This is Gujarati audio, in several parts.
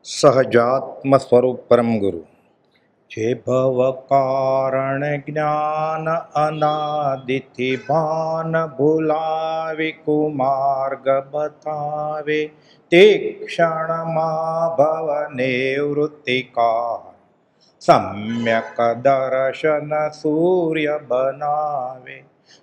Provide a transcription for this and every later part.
સહજાત્મ સ્વરૂપ પરમ ગુરુ જે ભવ કારણ જ્ઞાન અનાદિથી ભાન ભૂલાવે કુમાર્ગ બતાવે તે ક્ષણમાં ભવ નિવૃત્તિકાર સમ્યક દર્શન સૂર્ય બનાવે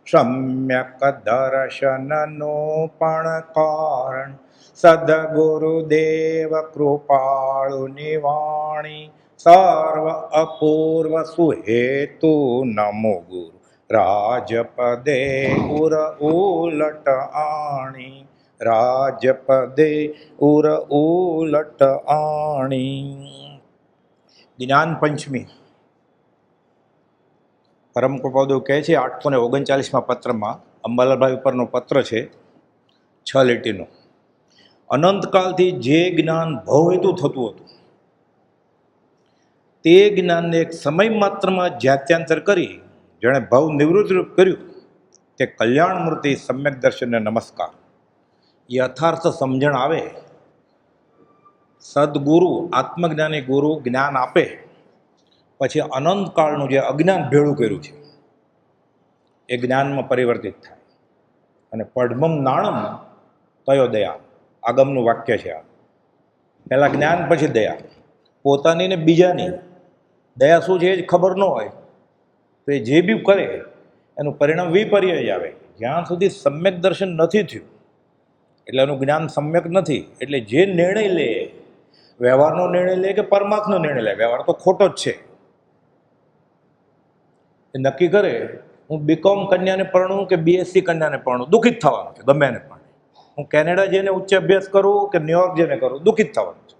સમ્યક દર્શનનું પણ કારણ સદગુરુદેવ કૃપાળુ નિવાણી સર્વ અપૂર્વ સુહેતુ નમો ગુરુ રાજપદે ઉર ઉલટ આણી રાજપદે ઉર ઉલટ આણી. જ્ઞાન પંચમી પરમ કૃપાદેવ કહે છે 839માં પત્રમાં, અંબાલાલભાઈ ઉપરનો પત્ર છે, 6 લીટીનો. અનંતકાળથી જે જ્ઞાન ભવહેતુ થતું હતું તે જ્ઞાનને એક સમય માત્રમાં જાત્યાંતર કરી જેણે ભવ નિવૃત્ત કર્યું તે કલ્યાણ મૂર્તિ સમ્યક દર્શનને નમસ્કાર. યથાર્થ સમજણ આવે, સદગુરુ આત્મજ્ઞાની ગુરુ જ્ઞાન આપે, પછી અનંતકાળનું જે અજ્ઞાન ભેળું કર્યું છે એ જ્ઞાનમાં પરિવર્તિત થાય. અને પડમમ નાણમ તયો દયા આગમનું વાક્ય છે આ. પહેલાં જ્ઞાન પછી દયા. પોતાની ને બીજાની દયા શું છે એ જ ખબર ન હોય તો એ જે બી કરે એનું પરિણામ વિપર્યય જ આવે. જ્યાં સુધી સમ્યક દર્શન નથી થયું એટલે એનું જ્ઞાન સમ્યક નથી. એટલે જે નિર્ણય લે, વ્યવહારનો નિર્ણય લે કે પરમાર્થનો નિર્ણય લે, વ્યવહાર તો ખોટો જ છે. એ નક્કી કરે હું બીકોમ કન્યાને પરણું કે બીએસસી કન્યાને પરણું, દુઃખિત થવાનું છે ગમે એને પણ. હું કેનેડા જઈને ઉચ્ચ અભ્યાસ કરું કે ન્યુયોર્ક જઈને કરું, દુઃખિત થવાનું છે.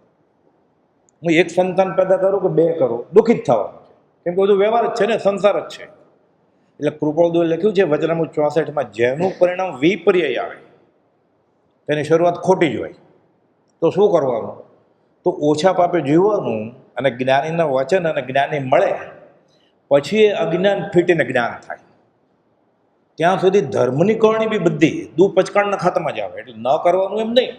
હું એક સંતાન પેદા કરું કે 2 કરું, દુઃખિત થવાનું છે. કેમ કે બધું વ્યવહાર જ છે ને, સંસાર જ છે. એટલે કૃપાળુદેવે લખ્યું છે વચનામૃત 64માં, જેનું પરિણામ વિપર્યય આવે તેની શરૂઆત ખોટી જ હોય તો શું કરવાનું? તો ઓછા પાપે જીવવાનું અને જ્ઞાનીના વચન અને જ્ઞાની મળે પછી એ અજ્ઞાન ફીટીને જ્ઞાન થાય. ત્યાં સુધી ધર્મની કરણી બી બધી પચકાણના ખાતામાં જ આવે. એટલે ન કરવાનું એમ નહીં,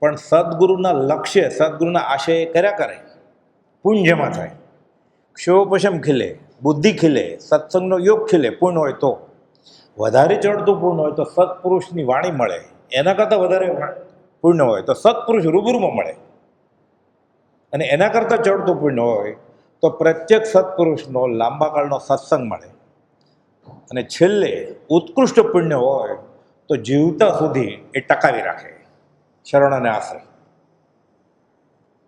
પણ સદગુરુના લક્ષ્ય, સદગુરુના આશય કર્યા કરે, પુણ્યમાં થાય. ક્ષોપશમ ખીલે, બુદ્ધિ ખીલે, સત્સંગનો યોગ ખીલે. પૂર્ણ હોય તો વધારે ચડતું પૂર્ણ હોય તો સત્પુરુષની વાણી મળે, એના કરતાં વધારે પૂર્ણ હોય તો સત્પુરુષ રૂબરૂમાં મળે, અને એના કરતાં ચડતું પૂર્ણ હોય તો પ્રત્યક્ષ સત્પુરુષનો લાંબા કાળનો સત્સંગ મળે, અને છેલ્લે ઉત્કૃષ્ટ પુણ્ય હોય તો જીવતા સુધી એ ટકાવી રાખે શરણ અને આશ્રય.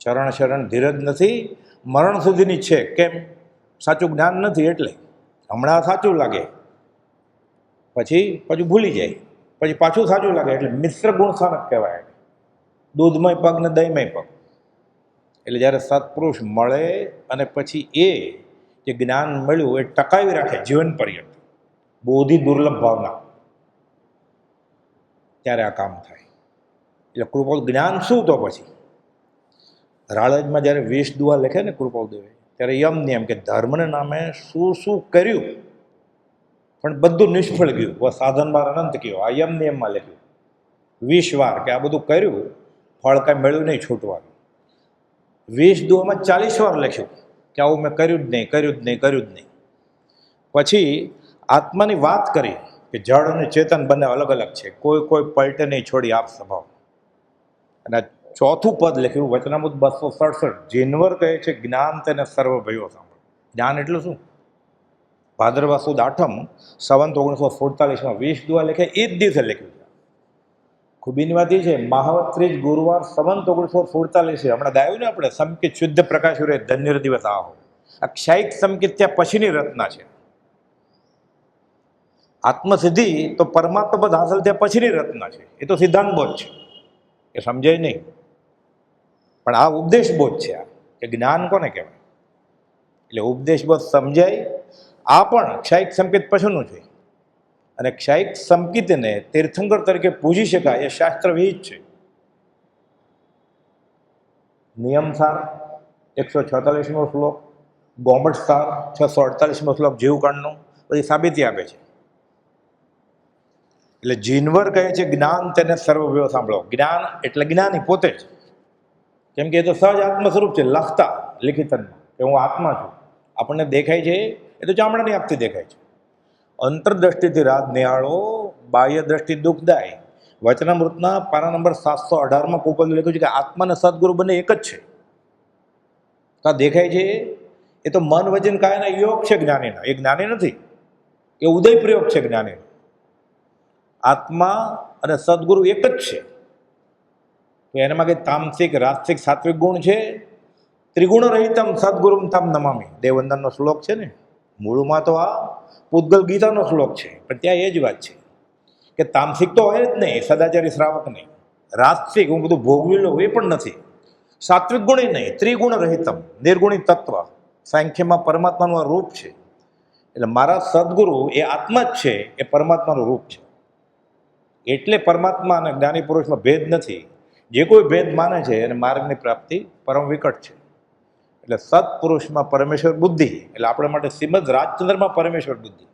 ચરણ શરણ ધીરજ નથી, મરણ સુધીની છે. કેમ? સાચું જ્ઞાન નથી એટલે. હમણાં સાચું લાગે, પછી ભૂલી જાય, પછી પાછું સાચું લાગે. એટલે મિશ્ર ગુણ સ્થાનક કહેવાય, દૂધમય પગ ને દહીંમય પગ. એટલે જ્યારે સત્પુરુષ મળે અને પછી એ જે જ્ઞાન મળ્યું એ ટકાવી રાખે જીવન પર્યંત, બોધિ દુર્લભ ભાવના, ત્યારે આ કામ થાય. એટલે કૃપાળ જ્ઞાન શું? તો પછી રાળજમાં જ્યારે 20 દુઆ લખે ને કૃપાળદેવે, ત્યારે યમ નિયમ કે ધર્મને નામે શું શું કર્યું પણ બધું નિષ્ફળ ગયું, સાધન બાર અનંત કયો, આ યમ નિયમમાં લખ્યું 20 વાર કે આ બધું કર્યું, ફળ કાંઈ મળ્યું નહીં, છૂટવાનું. 20 દુઆમાં 40 વાર લખ્યું કે આવું મેં કર્યું જ નહીં, કર્યું જ નહીં, કર્યું જ નહીં. પછી આત્માની વાત કરી કે જળ અને ચેતન બંને અલગ અલગ છે, કોઈ પલટે નહીં છોડી આપ સ્વભાવ. અને ચોથું પદ લખ્યું વચનામૃત 267, જીનવર કહે છે જ્ઞાન તેને સર્વ ભયો સાંભળો. જ્ઞાન એટલે શું? ભાદરવા સુદ 8મ સંવત 1947માં 20 દુઆ લખે એ જ દિવસે લખ્યું છે. ખૂબીની વાત એ છે, મહાવત ત્રીજ ગુરુવાર સંવત 1947, હમણાં ગાયું ને આપણે, સમકિત શુદ્ધ પ્રકાશ રે ધન્ય દિવસ આહો. આ ક્ષાયિક સમકિત ત્યાં પછીની રચના છે. આત્મસિદ્ધિ તો પરમાત્મા પદ હાંસલ થયા પછીની રચના છે. એ તો સિદ્ધાંત બોધ છે, એ સમજાય નહીં. પણ આ ઉપદેશ બોધ છે. આ કે જ્ઞાન કોને કહેવાય? એટલે ઉપદેશ બોધ સમજાય. આ પણ ક્ષાયિક સંકેત પછીનું છે. અને ક્ષાયિક સંકેતને તીર્થંકર તરીકે પૂજી શકાય એ શાસ્ત્ર વિહિત છે. નિયમસાર 146મો શ્લોક, ગોમટસાર 648મો શ્લોક જીવકાંડનો બધી સાબિતી આપે છે. એટલે જીનવર કહે છે જ્ઞાન તેને સર્વભ્યો સાંભળો. જ્ઞાન એટલે જ્ઞાની પોતે જ, કેમ કે એ તો સહજ આત્મ સ્વરૂપ છે, લખતા લિખિતનમાં કે હું આત્મા છું. આપણને દેખાય છે એ તો ચામડાની આંખથી દેખાય છે. અંતરદ્રષ્ટિથી રાત નિહાળો, બાહ્ય દ્રષ્ટિ દુઃખદાય. વચનામૃતના પાના નંબર 718 કુપદ લખ્યું છે કે આત્મા અને સદગુરુ બંને એક જ છે. કા દેખાય છે એ તો મન વચન કાયના યોગ છે જ્ઞાનીના, એ જ્ઞાની નથી, એ ઉદય પ્રયોગ છે જ્ઞાનીનો. આત્મા અને સદગુરુ એક જ છે. તો એનામાં કંઈ તામસિક રાજસિક સાત્વિક ગુણ છે? ત્રિગુણ રહિતમ સદગુરુમ તમ નમામી, દેવવંદનનો શ્લોક છે ને. મૂળમાં તો આ પૂતગલ ગીતાનો શ્લોક છે, પણ ત્યાં એ જ વાત છે કે તામસિક તો હોય જ નહીં, સદાચારી શ્રાવક નહીં. રાજસિક હું બધું ભોગવી લઉં એ પણ નથી. સાત્વિક ગુણ નહીં, ત્રિગુણ રહિતમ, નિર્ગુણી તત્વ. સાંખ્યમાં પરમાત્માનું આ રૂપ છે. એટલે મારા સદગુરુ એ આત્મા જ છે, એ પરમાત્માનું રૂપ છે. એટલે પરમાત્મા અને જ્ઞાની પુરુષમાં ભેદ નથી. જે કોઈ ભેદ માને છે અને માર્ગની પ્રાપ્તિ પરમ વિકટ છે. એટલે સત્પુરુષમાં પરમેશ્વર બુદ્ધિ, એટલે આપણા માટે શ્રીમદ રાજચંદ્રમાં પરમેશ્વર બુદ્ધિ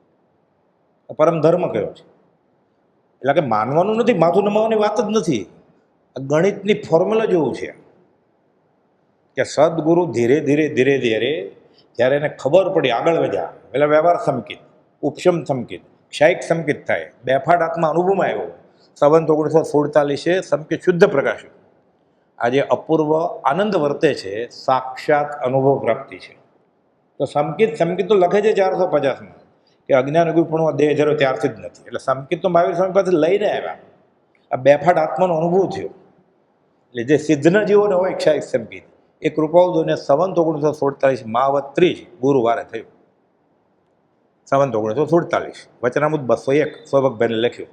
પરમ ધર્મ કયો છે. એટલે કે માનવાનું નથી, માથું નમાવવાની વાત જ નથી. ગણિતની ફોર્મ્યુલા જેવું છે કે સદગુરુ ધીરે ધીરે ધીરે ધીરે જ્યારે એને ખબર પડી, આગળ વધ્યા, એટલે વ્યવહાર સંકિત, ઉપશમ સંકિત, ક્ષાયિક સંકિત થાય, બેફાટ આત્મા અનુભવમાં આવ્યો. સંવંત 1947 સંકિત શુદ્ધ પ્રકાશ્યું. આજે અપૂર્વ આનંદ વર્તે છે, સાક્ષાત અનુભવ પ્રાપ્તિ છે. તો સંકિત તો લખે છે 450માં કે અજ્ઞાન ગુપણમાં દેહ ધર્યો ત્યારથી જ નથી. એટલે સંકિત તો મહાવીર સ્વામી પાસે લઈને આવ્યા. આ બેફાટ આત્માનો અનુભવ થયો. એટલે જે સિદ્ધના જીવોને હોય ક્ષાયિક સંકિત, એ કૃપાઉદયને સંવંત 1947 માવત 30 ગુરુવારે થયું. સંવંત 1947 વચનામૃત 201 સૌભગભાઈને લખ્યું.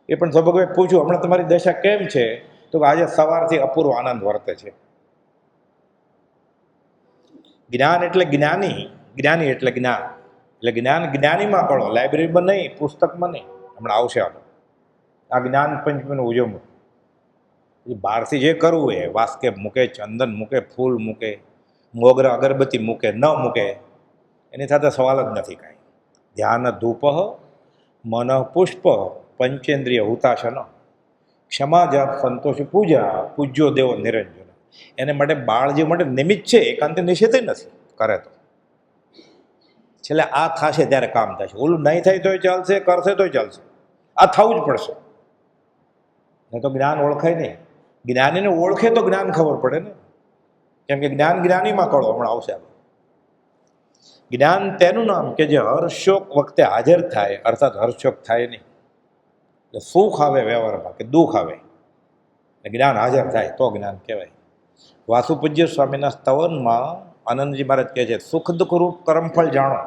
એ પણ સૌભગભાઈ પૂછ્યું હમણાં તમારી દશા કેમ છે? તો આજે સવારથી અપૂર્વ આનંદ વર્તે છે. જ્ઞાન એટલે જ્ઞાની, જ્ઞાની એટલે જ્ઞાન. એટલે જ્ઞાન જ્ઞાનીમાં કરો, લાઇબ્રેરીમાં નહીં, પુસ્તકમાં નહીં. હમણાં આવશે આ જ્ઞાન પંચમીનું ઉજવણું. એ બહારથી જે કરવું એ વાસ્કેપ મૂકે, ચંદન મૂકે, ફૂલ મૂકે, મોગરા અગરબત્તી મૂકે, ન મૂકે, એની સાથે સવાલ જ નથી કાંઈ. ધ્યાન ધૂપ મન પુષ્પ પંચેન્દ્રિય હુતાશન, ક્ષમા જાપ સંતોષી પૂજા, પૂજ્યો દેવો નિરંજન. એને માટે બાળજી માટે નિમિત્ત છે, એકાંતે નિષેધ નથી કરે તો. છેલ્લે આ થશે ત્યારે કામ થશે. ઓલું નહીં થાય તોય ચાલશે, કરશે તોય ચાલશે. આ થવું જ પડશે. નહીં તો જ્ઞાન ઓળખાય નહીં. જ્ઞાનીને ઓળખે તો જ્ઞાન ખબર પડે ને. કેમ કે જ્ઞાન જ્ઞાનીમાં કળો હમણાં આવશે. જ્ઞાન તેનું નામ કે જે હર્ષોક વખતે હાજર થાય, અર્થાત હર્ષોક થાય નહીં. એટલે સુખ આવે વ્યવહારમાં કે દુઃખ આવે, જ્ઞાન હાજર થાય તો જ્ઞાન કહેવાય. વાસુપૂજ્ય સ્વામીના સ્તવનમાં આનંદજી મહારાજ કહે છે, સુખ દુઃખ રૂપ કર્મફળ જાણો,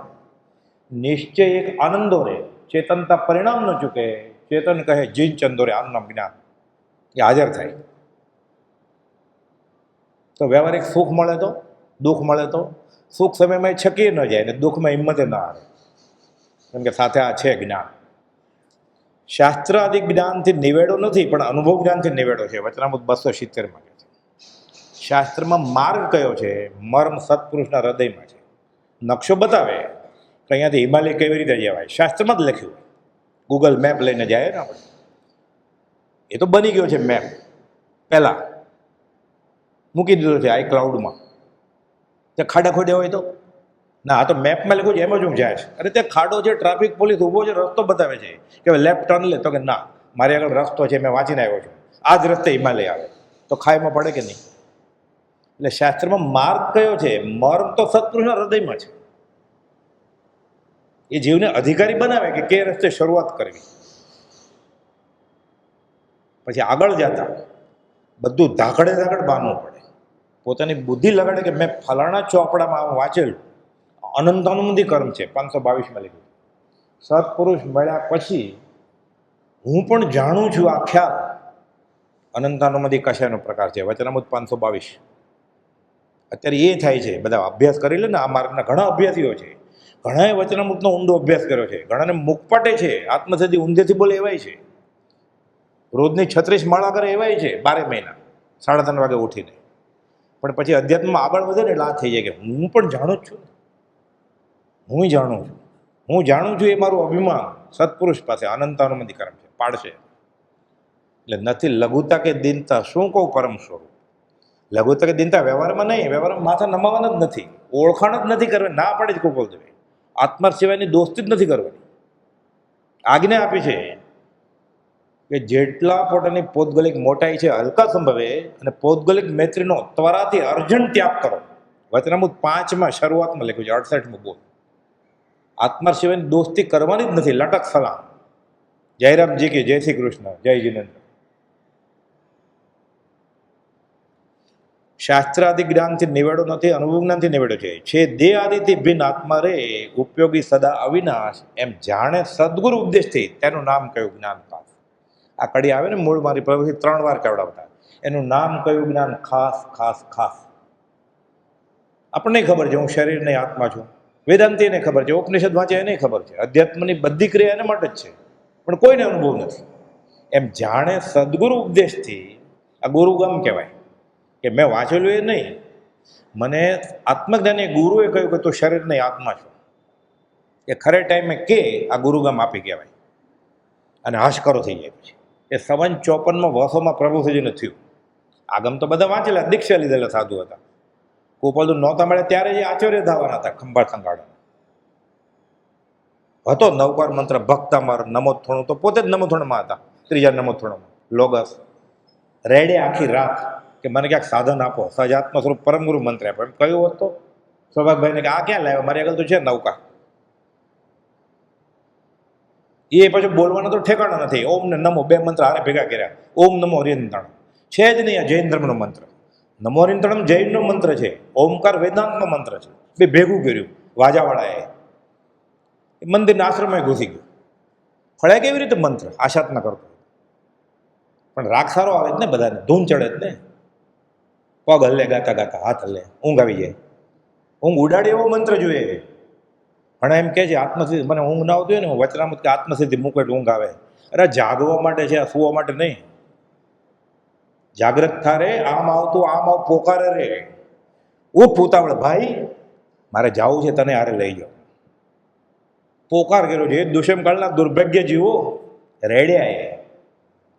નિશ્ચય એક આનંદો રે, ચેતનતા પરિણામ ન ચૂકે, ચેતન કહે જીન ચંદો રે. આનું નામ જ્ઞાન. એ હાજર થાય તો વ્યવહારિક સુખ મળે તો, દુઃખ મળે તો. સુખ સમયમાં છકી ન જાય ને દુઃખમાં હિંમતે ના આવે, કેમ કે સાથે આ છે જ્ઞાન. શાસ્ત્ર આદિ જ્ઞાનથી નિવેડો નથી, પણ અનુભવ જ્ઞાનથી નિવેડો છે. વચનામૃત 270 છે. શાસ્ત્રમાં માર્ગ કયો છે? મર્મ સત્પુરુષના હૃદયમાં છે. નકશો બતાવે કે અહીંયાથી હિમાલય કેવી રીતે જવાય, શાસ્ત્રમાં જ લખ્યું. ગૂગલ મેપ લઈને જાય ને આપણે, એ તો બની ગયો છે મેપ. પહેલાં મૂકી દીધો છે આઈ ક્લાઉડમાં. તે ખાડા ખોડ્યા હોય તો ના, આ તો મેપમાં લખ્યું છે, એમ જ હું જાય છે. અરે ત્યાં ખાડો છે, ટ્રાફિક પોલીસ ઊભો છે, રસ્તો બતાવે છે કે લેફ્ટ ટર્ન લે. તો કે ના, મારી આગળ રસ્તો છે, મેં વાંચીને આવ્યો છું, આ જ રસ્તે હિમાલય આવે. તો ખાઈમાં પડે કે નહીં? એટલે શાસ્ત્રમાં માર્ગ કયો છે? મર્મ તો સત્પુરુષના હૃદયમાં છે. એ જીવને અધિકારી બનાવે કે કે રસ્તે શરૂઆત કરવી. પછી આગળ જતા બધું ધાકડે ધાકડ બાંધવું પડે. પોતાની બુદ્ધિ લગાડે કે મેં ફલાણા ચોપડામાં વાંચેલું અનંતાનુમતિ કર્મ છે, 522માં લખ્યું. સત્પુરુષ મળ્યા પછી હું પણ જાણું છું આ ખ્યાલ. અનંતાનુમતિ કશાનો પ્રકાર છે? વચનામૃત 522. અત્યારે એ થાય છે, બધા અભ્યાસ કરી લે ને. આ માર્ગના ઘણા અભ્યાસીઓ છે, ઘણાએ વચનામૃતનો ઊંડો અભ્યાસ કર્યો છે, ઘણાને મુખપટે છે, આત્મસિદ્ધિ ઊંધેથી બોલે એવાય છે, રોજની 36 માળા કરે એવાય છે, 12 મહિના 3:30 વાગે ઉઠીને. પણ પછી અધ્યાત્મમાં આગળ વધે ને એટલે આ થઈ જાય કે હું પણ જાણું જ છું, હું જાણું છું, હું જાણું છું. એ મારું અભિમાન સત્પુરુષ પાસે અનંતાનુમતિ કર્મ છે, પાડશે. એટલે નથી લઘુતા કે દીનતા, શું કહું પરમ સ્વરૂપ. લઘુત્તર દિનતા વ્યવહારમાં નહીં, વ્યવહારમાં માથા નમાવાના જ નથી, ઓળખાણ જ નથી કરવાની, ના પડે જ ગોપાલ દેવે. આત્મા સિવાયની દોસ્તી જ નથી કરવાની. આજ્ઞા આપી છે કે જેટલા પોતાની પૌદ્ગલિક મોટાઈ છે હલકા સંભવે અને પૌદ્ગલિક મૈત્રીનો ત્વરાથી અર્જન્ટ ત્યાગ કરો. વચનામૃત 5 શરૂઆતમાં લખ્યું છે, 68મું બોલ. આત્મા સિવાયની દોસ્તી કરવાની જ નથી. લટક સલામ. જયરામજી કે જય શ્રી કૃષ્ણ, જય જીનેન્દ્ર. શાસ્ત્રાદિ જ્ઞાનથી નિવેડો નથી, અનુભવ જ્ઞાનથી નિવેડો છે દેહ આદિથી ભિન્ન આત્મા રે ઉપયોગી સદા અવિનાશ, એમ જાણે સદગુરુ ઉપદેશથી તેનું નામ કયું જ્ઞાન ખાસ. આ કડી આવે ને મૂળ મારી પ્રભુથી 3 વાર કહેવડાવતા, એનું નામ કયું જ્ઞાન ખાસ ખાસ ખાસ. આપણને ખબર છે હું શરીર નહીં આત્મા છું, વેદાંતિને ખબર છે, ઉપનિષદ વાંચે એને ખબર છે, અધ્યાત્મની બધી ક્રિયા એને માટે જ છે, પણ કોઈને અનુભવ નથી. એમ જાણે સદગુરુ ઉપદેશથી, આ ગુરુગામ કહેવાય કે મેં વાંચેલું એ નહીં, મને આત્મજ્ઞાની ગુરુએ કહ્યું કે તું શરીર નહીં આત્મા છો. એ ખરે ટાઈમે કે આ ગુરુગામ આપી કહેવાય. અને હાશકરો થઈ જાય. પછી એ 54 વર્ષોમાં પ્રભુજીને થયું. આગમ તો બધા વાંચેલા, દીક્ષા લીધેલા સાધુ હતા. ગોપાલ નહોતા મળે ત્યારે જે આચાર્ય ધાવાના હતા, ખંભાળ સંગાડા હતો. 9 વાર મંત્ર ભક્તામર નમોથોણું તો પોતે જ નમોથોણમાં હતા, 3જા નમોથોણમાં લોગસ રેડે આખી રાત કે મને ક્યાંક સાધન આપો, સજાત્મ સ્વરૂપ પરમગુરુ મંત્ર આપો. એમ કહ્યું હોત તો સૌભાગભાઈને કે આ ક્યાં લાવ્યા, મારી આગળ તો છે નૌકા. એ પછી બોલવાના તો ઠેકાણા નથી. ઓમ ને નમો 2 મંત્ર હારે ભેગા કર્યા. ઓમ નમો હરિયંત્રણ છે જ નહીં, આ જૈન ધર્મનો મંત્ર. નમો હરિયંત્રણ જૈનનો મંત્ર છે, ઓમકાર વેદાંતનો મંત્ર છે. બે ભેગું કર્યું વાજાવાળાએ, મંદિરના આશ્રમમાં ઘૂસી ગયું. ફળે કેવી રીતે મંત્ર આશાત ન કરતો, પણ રાગ સારો આવે જ ને, બધાને ધૂન ચડે જ ને. પગ હલ્લે ગાતા ગાતા, હાથ હલ્લે, ઊંઘ આવી જાય. ઊંઘ ઉડાડે એવો મંત્ર જોઈએ. ઘણા એમ કહે છે આત્મસિદ્ધિ, મને ઊંઘ ના આવતી હોય ને હું વચનામૃત કે આત્મસિદ્ધિ મૂકે એટલે ઊંઘ આવે. અરે જાગવા માટે છે, આ સુવા માટે નહીં. જાગ્રત થારે, આમ આવતું આમ આવ પોકારે રે, ઉઠ ઉતાવળ ભાઈ મારે જાવું છે, તને હારે લઈ જાઓ. પોકાર કર્યો છે. દુષ્મકાળના દુર્ભાગ્ય જીવો રેડ્યા. એ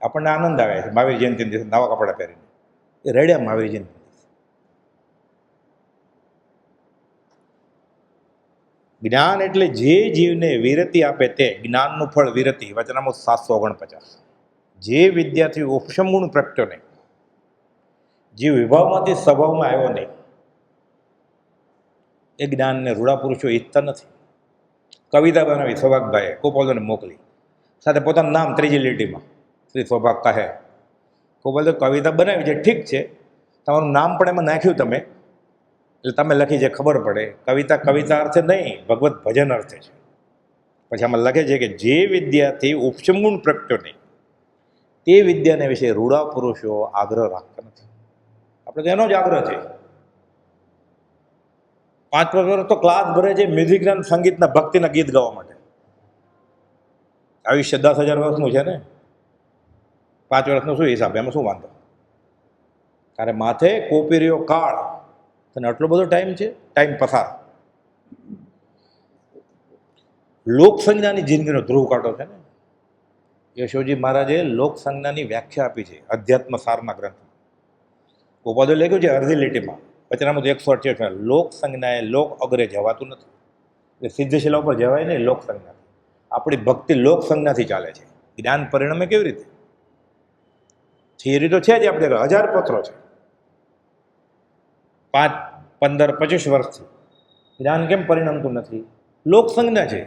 આપણને આનંદ આવે છે મહાવીર જયંતિ દિવસે નવા કપડાં પહેરીને, એ રેડ્યા મહાવીર જયંતિ. જ્ઞાન એટલે જે જીવને વિરતિ આપે તે, જ્ઞાનનું ફળ વિરતિ. વચનામૃત 749. જે વિદ્યાર્થી ઉપશમગુણ પ્રગટ્યો નહીં, જે વિભાવમાંથી સ્વભાવમાં આવ્યો નહીં, એ જ્ઞાનને રૂડા પુરુષો ઈચ્છતા નથી. કવિતા બનાવી સૌભાગભાઈએ, ગોપાલને મોકલી, સાથે પોતાનું નામ 3જી લીટીમાં શ્રી સૌભાગ કહે. ગોપાલ કવિતા બનાવી છે, ઠીક છે, તમારું નામ પણ એમાં નાખ્યું તમે, એટલે તમે લખી છે ખબર પડે. કવિતા કવિતા અર્થે નહીં, ભગવત ભજન અર્થે છે. પછી આમાં લખે છે કે જે વિદ્યાથી ઉપશમગુણ પ્રગટ્યો નહીં, તે વિદ્યાને વિશે રૂડા પુરુષો આગ્રહ રાખતા નથી. આપણે તો એનો જ આગ્રહ છે. 5 વર્ષ તો ક્લાસ ભરે છે મ્યુઝિકના, સંગીતના, ભક્તિના ગીત ગાવા માટે. આયુષ્ય 10,000 વર્ષનું છે ને, 5 વર્ષનો શું હિસાબ, એમાં શું વાંધો? તારે માથે કોપીરિયો કાળ, તને આટલો બધો ટાઈમ છે, ટાઈમ પસાર. લોકસંજ્ઞાની જિંદગીનો ધ્રુવ કાંટો છે ને. યશોજી મહારાજે લોકસંજ્ઞાની વ્યાખ્યા આપી છે અધ્યાત્મ સારના ગ્રંથમાં. ગોપાલે લખ્યું છે અડધી લીટીમાં, વચનામૃત 148. લોક સંજ્ઞાએ લોક અગ્રે જવાતું નથી. એટલે સિદ્ધશિલા ઉપર જવાય નહીં લોક સંજ્ઞાથી. આપણી ભક્તિ લોક સંજ્ઞાથી ચાલે છે. જ્ઞાન પરિણામે કેવી રીતે? થિયરી તો છે જ, આપણે 1000 પત્રો છે, 5, 15, 25 વર્ષથી. જ્ઞાન કેમ પરિણમતું નથી? લોક સંજ્ઞા છે.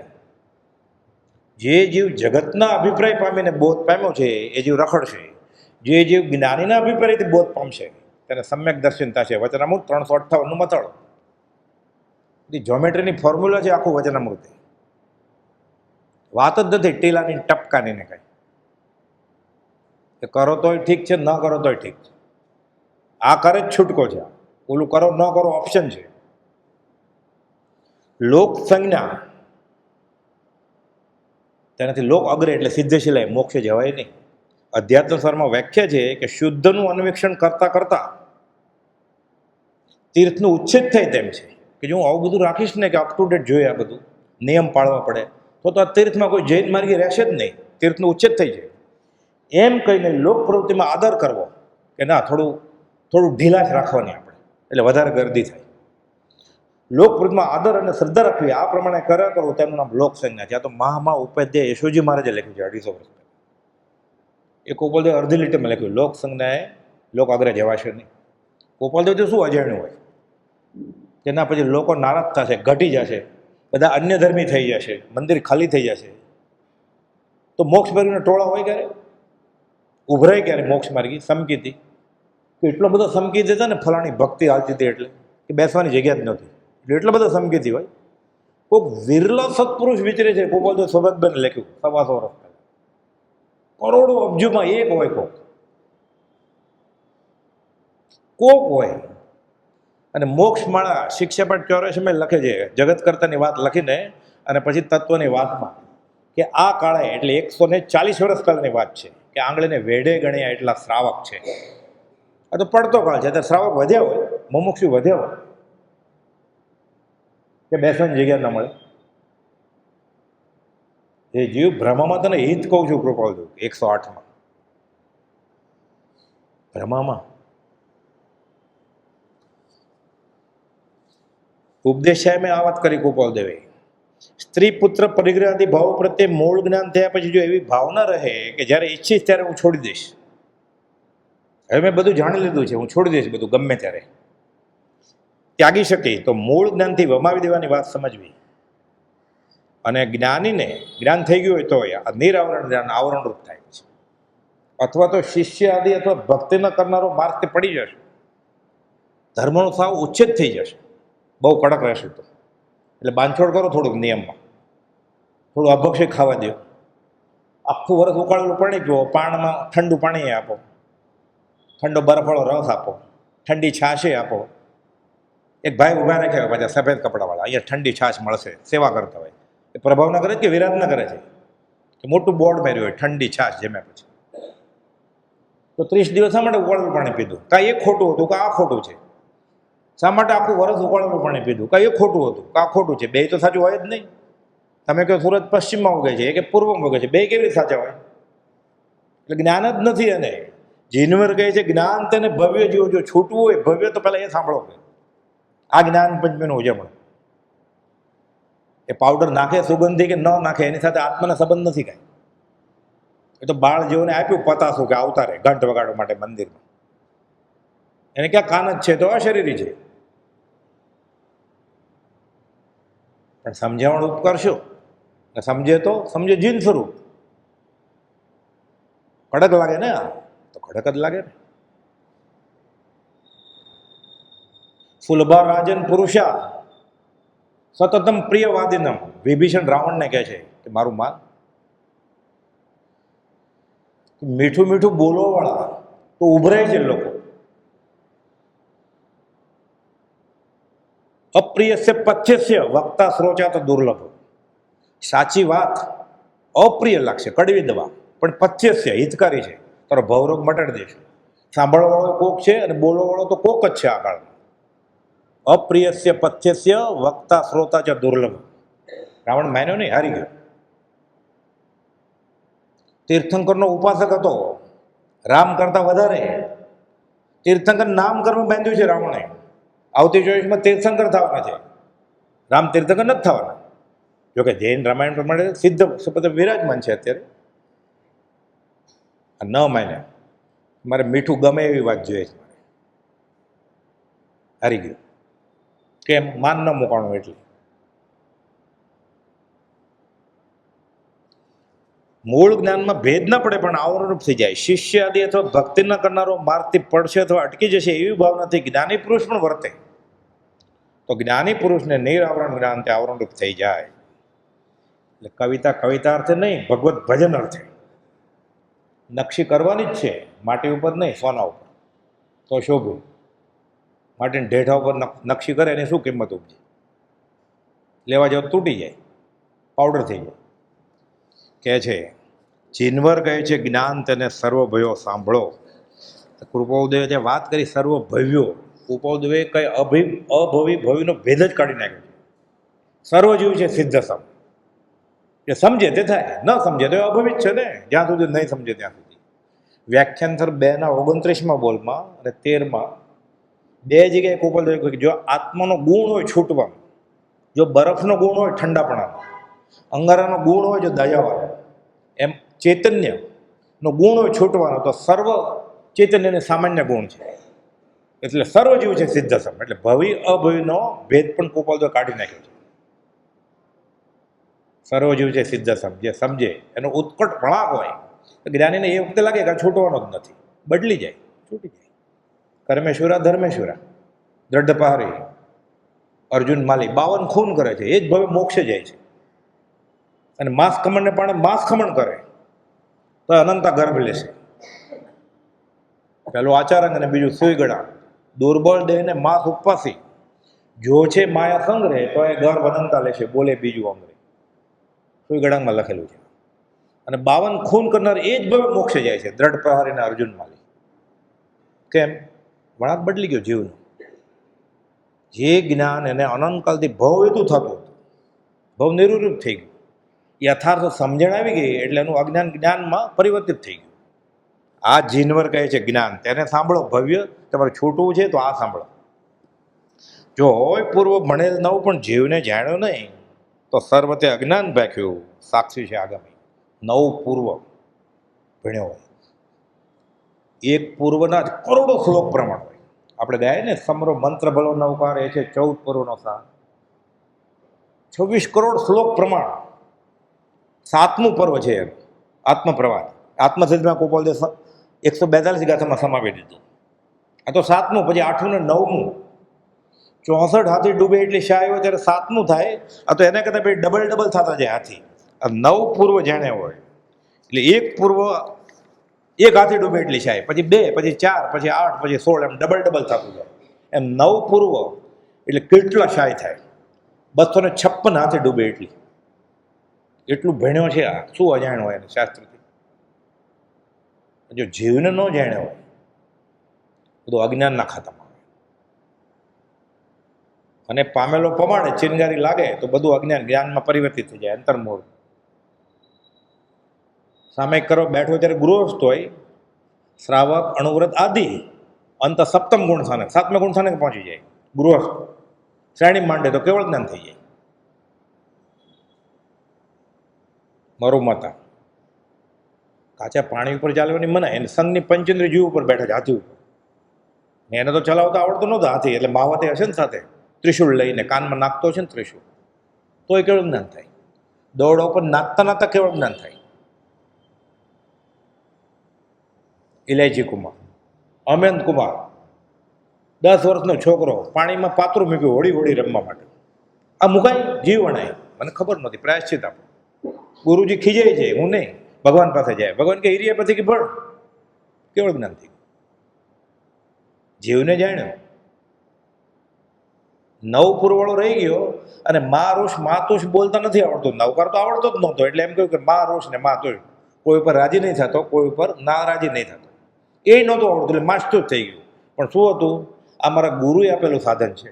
જે જીવ જગતના અભિપ્રાય પામીને બોધ પામ્યો છે એ જીવ રખડશે. જે જીવ જ્ઞાનીના અભિપ્રાયથી બોધ પામશે તેને સમ્યક દર્શન થશે. વચનામૃત 358નું મથાળું. એ જ્યોમેટ્રીની ફોર્મ્યુલા છે આખું વચનામૃત. વાત જ નથી ટીલાની ટપકાની ને કાંઈ. એ કરો તોય ઠીક છે, ન કરો તોય ઠીક છે. આ કરે જ છૂટકો છે, ઓલું કરો ન કરો ઓપ્શન છે. લોક સંજ્ઞા તેનાથી લોક અગ્રે એટલે સિદ્ધશિલાએ મોક્ષે જવાય નહીં. અધ્યાત્મ સ્વરમાં વ્યાખ્યા છે કે શુદ્ધનું અન્વેષણ કરતા કરતા તીર્થનું ઉચ્છેદ થાય તેમ છે કે જો હું આવું બધું રાખીશ ને કે અપ ટુ ડેટ જોઈએ, આ બધું નિયમ પાળવા પડે, તો આ તીર્થમાં કોઈ જૈન માર્ગી રહેશે જ નહીં, તીર્થનું ઉચ્છેદ થઈ જાય. એમ કહીને લોક પ્રવૃત્તિમાં આદર કરવો કે ના થોડું થોડું ઢીલાશ રાખવાની આપણે, એટલે વધારે ગર્દી થાય. લોકપ્રદમાં આદર અને શ્રદ્ધા રાખવી, આ પ્રમાણે કર્યા કરો તેમનું નામ લોકસંજ્ઞા છે. આ તો મહા ઉપાધ્યાય યશોજી મહારાજે લખ્યું છે 250 વર્ષ પહેલા. એ ગોપાલદેવ અડધી લીટીમાં લખ્યું, લોકસંજ્ઞાએ લોક આગળ જવાશે નહીં. ગોપાલદેવ તો શું અજાણ્યું હોય, તેના પછી લોકો નારાજ થશે, ઘટી જશે, બધા અન્ય ધર્મી થઈ જશે, મંદિર ખાલી થઈ જશે. તો મોક્ષ માર્ગીના ટોળા હોય ક્યારે, ઉભરાય ક્યારે મોક્ષ માર્ગી સમકીતી, કે એટલો બધો સમકીતી હતા ને, ફલાણી ભક્તિ હાલતી હતી એટલે કે બેસવાની જગ્યા જ નહોતી, એટલે એટલો બધો સમકીતી હોય. કોઈક વિરલા સત્પુરુષ વિચરે છે. ગોપાલદેવ સૌભાગ્યબેન લખ્યું 125 વર્ષ પહેલા, કરોડો અબજુમાં એક હોય, કોક હોય. અને મોક્ષમાળા શિક્ષાપટ 84 લખે છે, જગત કરતાની વાત લખીને અને પછી તત્વની વાતમાં કે આ કાળે એટલે 140 વર્ષ પહેલાની વાત છે કે આંગળીને વેઢે ગણ્યા એટલા શ્રાવક છે. આ તો પડતો કાળ છે, ત્યારે શ્રાવક વધ્યા હોય, મુમુક્ષુ વધ્યા હોય કે બેસવાની જગ્યા ન મળે. એ જીવ બ્રહ્મામાં તને હિત કહું છું કૃપાલદેવ 108માં બ્રહ્મામાં ઉપદેશાય મેં આ વાત કરી કૃપાલદેવે. સ્ત્રી પુત્ર પરિગ્રહાદી ભાવો પ્રત્યે મૂળ જ્ઞાન થયા પછી જો એવી ભાવના રહે કે જ્યારે ઈચ્છીશ ત્યારે હું છોડી દઈશ, હવે મેં બધું જાણી લીધું છે, હું છોડી દઈશ બધું ગમે ત્યારે, ત્યાગી શકી, તો મૂળ જ્ઞાનથી વમાવી દેવાની વાત સમજવી. અને જ્ઞાનીને જ્ઞાન થઈ ગયું હોય તો આ નિરાવરણ જ્ઞાન આવરણરૂપ થાય છે, અથવા તો શિષ્ય આદિ અથવા ભક્તિ ન કરનારો માર્ગથી પડી જશે, ધર્મનો સાવ ઉચ્છેદ થઈ જશે, બહુ કડક રહેશે. તો એટલે બાંધછોડ કરો થોડુંક નિયમમાં, થોડું અભક્ષય ખાવા દો, આખું વર્ષ ઉકાળેલું પાણી પીવો, પાણીમાં ઠંડુ પાણી આપો, ઠંડો બરફવાળો રસ આપો, ઠંડી છાશે આપો. એક ભાઈ ઊભા રાખ્યા હોય પાછા સફેદ કપડાવાળા, અહીંયા ઠંડી છાશ મળશે, સેવા કરતા હોય. એ પ્રભાવ ન કરે કે વિરાટ ન કરે છે, કે મોટું બોર્ડ માર્યું હોય ઠંડી છાશ જમ્યા પછી. તો 30 દિવસ શા માટે ઉકાળેલું પાણી પીધું? કાં એ ખોટું હતું કે આ ખોટું છે? શા માટે આખું વર્ષ ઉકાળેલું પાણી પીધું? કાં એ ખોટું હતું કે આ ખોટું છે? બે તો સાચું હોય જ નહીં. તમે કહો સૂરજ પશ્ચિમમાં ઉગે છે કે પૂર્વમાં ઉગે છે, બે કેવી રીતે સાચા હોય? એટલે જ્ઞાન જ નથી. અને જીનવર કહે છે જ્ઞાન તેને ભવ્ય જીવો, જો છૂટવું હોય ભવ્ય તો પહેલાં એ સાંભળો. આ જ્ઞાન પંચમીનું ઉજવણ, એ પાવડર નાખે સુગંધી કે ન નાખે એની સાથે આત્માના સંબંધ નથી કાંઈ. એ તો બાળ જેઓને આપ્યું પતાસું કે આવતા રહે ઘંટ વગાડવા માટે મંદિરમાં, એને ક્યાં કાન જ છે, તો અશરીરી છે. પણ સમજાવણ ઉપકરશો, સમજે તો સમજે જીન સ્વરૂપ. કડક લાગે ને, તો કડક જ લાગે ને. સુલભા રાજન પુરુષા સતતમ પ્રિયવાદિનમ, વિભીષણ રાવણને કહે છે કે મારું માન, મીઠું મીઠું બોલવાવાળા તો ઉભરાય છે લોકો. અપ્રિયસ્ય પથ્યસ્ય વક્તા શ્રોચા તો દુર્લભ. સાચી વાત અપ્રિય લાગશે, કડવી દવા, પણ પથ્યસ્ય હિતકારી છે, તારો ભવરોગ મટાડી દેશે. સાંભળવાવાળો કોક છે અને બોલવાવાળો તો કોક જ છે આ કાળમાં. અપ્રિયસ્ય પથ્યસ્ય વક્તા શ્રોતા ચ દુર્લભ. રાવણ માન્યો નહીં, હારી ગયો. તીર્થંકરનો ઉપાસક હતો, રામ કરતા વધારે. તીર્થંકર નામ કર્મ બાંધ્યું છે રાવણે. આવતી 24માં તીર્થંકર થવાના છે, રામ તીર્થંકર નથી થવાના. જોકે જૈન રામાયણ પ્રમાણે સિદ્ધ શપથ વિરાજમાન છે અત્યારે. ન માન્યા, મારે મીઠું ગમે એવી વાત જોઈએ છે, હારી ગયું. કેમ? માન ન મૂકાણું એટલે. મૂળ જ્ઞાનમાં ભેદ ન પડે પણ આવરણરૂપ થઈ જાય. શિષ્ય આદિ અથવા ભક્તિ ન કરનારો માર્ગથી પડશે અથવા અટકી જશે એવી ભાવનાથી જ્ઞાની પુરુષ પણ વર્તે, તો જ્ઞાની પુરુષને નિરાવરણ જ્ઞાન તે આવરણરૂપ થઈ જાય. એટલે કવિતા અર્થે નહીં, ભગવત ભજન અર્થે. નકશી કરવાની જ છે, માટી ઉપર નહીં, સોના ઉપર, તો શોભું. માટીને ઢેઢા ઉપર નકશી કરે એની શું કિંમત ઉપજે? લેવા જાવ તૂટી જાય, પાવડર થઈ જાય. કહે છે જીનવર કહે છે જ્ઞાન તેને સર્વભયો સાંભળો. કૃપાઉદેવે જે વાત કરી સર્વભવ્યો, કૃપાઉદેવે કઈ અભવી ભવિનો ભેદ જ કાઢી નાખ્યો છે. સર્વજીવ છે સિદ્ધ સમ, એ સમજે તે થાય, ન સમજે તો એ અભવિત છે ને, જ્યાં સુધી નહીં સમજે ત્યાં સુધી. વ્યાખ્યાનસર 2:29 બોલમાં અને 13 બે જગ્યાએ ગોપાલદેવે કહ્યું કે જો આત્માનો ગુણ હોય છૂટવાનો, જો બરફનો ગુણ હોય ઠંડાપણાનો, અંગારાનો ગુણ હોય જો દયાવાનો, એમ ચૈતન્યનો ગુણ હોય છૂટવાનો, તો સર્વ ચૈતન્યને સામાન્ય ગુણ છે. એટલે સર્વ જીવ છે સિદ્ધસમ. એટલે ભવિ અભવિનો ભેદ પણ ગોપાલદેવે કાઢી નાખ્યો છે. સર્વ જીવ છે સિદ્ધસમ, જે સમજે એનો ઉત્કટ વળાંક હોય તો જ્ઞાનીને એ વખતે લાગે કે આ છૂટવાનો જ નથી, બદલી જાય, છૂટી જાય. કર્મેશ્વરા ધર્મેશ્વરા, દ્રઢપહારી, અર્જુન માલી 52 ખૂન કરે છે, એ જ ભવે મોક્ષે જાય છે. અને માંસ ખમણને પણ માંસ ખમણ કરે તો અનંતા ગર્ભ લેશે. પેલું આચારંગ અને બીજું સુઈગણા. દુર્બળ દેહને માંસ ઉપવાસી, જો છે માયા સંગ્રહે તો એ ગર્ભ અનંતા લેશે, બોલે બીજું અંગ્રે. સુઈગણામાં લખેલું છે. અને 52 ખૂન કરનાર એ જ ભવે મોક્ષે જાય છે, દ્રઢ પ્રહારી અને અર્જુન માલી. કેમ? વળાંક બદલી ગયો જીવનો. જે જ્ઞાન એને અનંતકાલથી ભવ હેતુ થતું હતું, ભવ નિરૂપ થઈ ગયું, યથાર્થ સમજણ આવી ગઈ એટલે એનું અજ્ઞાન જ્ઞાનમાં પરિવર્તિત થઈ ગયું. આ જીનવર કહે છે જ્ઞાન, તેને સાંભળો. ભવ્ય તમારે છૂટવું છે તો આ સાંભળો. જો હોય પૂર્વ ભણેલ નવ પણ જીવને જાણ્યો નહીં તો સર્વતે અજ્ઞાન ભાખ્યું, સાક્ષી છે આગામી. નવ પૂર્વ ભણ્યો હોય, એક પૂર્વના જ કરોડો શ્લોક પ્રમાણ હોય. આપણે ગાય ને સમરો મંત્ર ભલો નવકાર એ છે 14 પૂર્વનો સાર, 26 કરોડ શ્લોક પ્રમાણ. 7મું પર્વ છે એમ આત્મપ્રવાદ. આત્મસિદ્ધમાં ગોપાલદેવ 142 ગાથામાં સમાવી દીધું. આ તો 7મું, પછી 8મું ને 9મું. 64 હાથી ડૂબે એટલી શાય હોય ત્યારે 7મું થાય. આ તો એને કરતાં પછી ડબલ થતા જાય હાથી. આ 9 પૂર્વ જાણે હોય એટલે એક પૂર્વ, એક હાથી ડૂબે એટલી શાય, પછી 2, પછી 4, પછી 8, પછી 16, એમ ડબલ થતું જાય. એમ 9 પૂર્વ એટલે કેટલા શાય થાય? 256 હાથી ડૂબે એટલી. એટલું ભણ્યો છે. આ શું અજાણ હોય એને શાસ્ત્રથી? જો જીવને ન જાણ્યો હોય બધું અજ્ઞાનના ખાતામાં આવે. અને પામેલો પ્રમાણે ચિનગારી લાગે તો બધું અજ્ઞાન જ્ઞાનમાં પરિવર્તિત થઈ જાય, અંતર્મૂળ. સામે કરો બેઠો ત્યારે ગૃહસ્થ હોય, શ્રાવક, અણુવ્રત આદિ, અંત સપ્તમ ગુણ સ્થાનક, 7મા ગુણ સ્થાનક પહોંચી જાય. ગૃહસ્થ શ્રેણી માંડે તો કેવળ જ્ઞાન થઈ જાય. મારું માતા કાચા પાણી ઉપર ચાલવાની મનાય, એને સંઘની પંચેન્દ્રિય જીવ ઉપર બેઠા છે, હાથી ઉપર. ને એને તો ચલાવતા આવડતું નહોતું હાથી, એટલે માવતે હશે ને સાથે ત્રિશુળ લઈને કાનમાં નાખતો છે ને ત્રિશુળ, તોય કેવળ જ્ઞાન થાય. દોરડા ઉપર નાખતા કેવળ જ્ઞાન થાય. ઇલાયચી કુમાર, અમેન્દ્ર કુમાર, 10 વર્ષનો છોકરો પાણીમાં પાતરું મૂક્યું હોળી રમવા માટે. આ મુકાય જીવ વણાય? મને ખબર નહોતી. પ્રાયશ્ચિત આપણું ગુરુજી ખીજાય છે, હું નહીં. ભગવાન પાસે જાય, ભગવાન કે હિરિયા પછી કે ભણ, કેવળ જ્ઞાન થઈ ગયું. જીવને જાણ્યો. 9 પૂર્વવાળો રહી ગયો અને માતુષ બોલતા નથી આવડતું. નવકાર તો આવડતો જ નહોતો, એટલે એમ કહ્યું કે મારુષ ને માતુષ. કોઈ ઉપર રાજી નહીં થતો, કોઈ ઉપર નારાજી નહીં થતો. એ નહોતું આવડતું એટલે માસ્ટર જ થઈ ગયું. પણ શું હતું? આ મારા ગુરુએ આપેલું સાધન છે.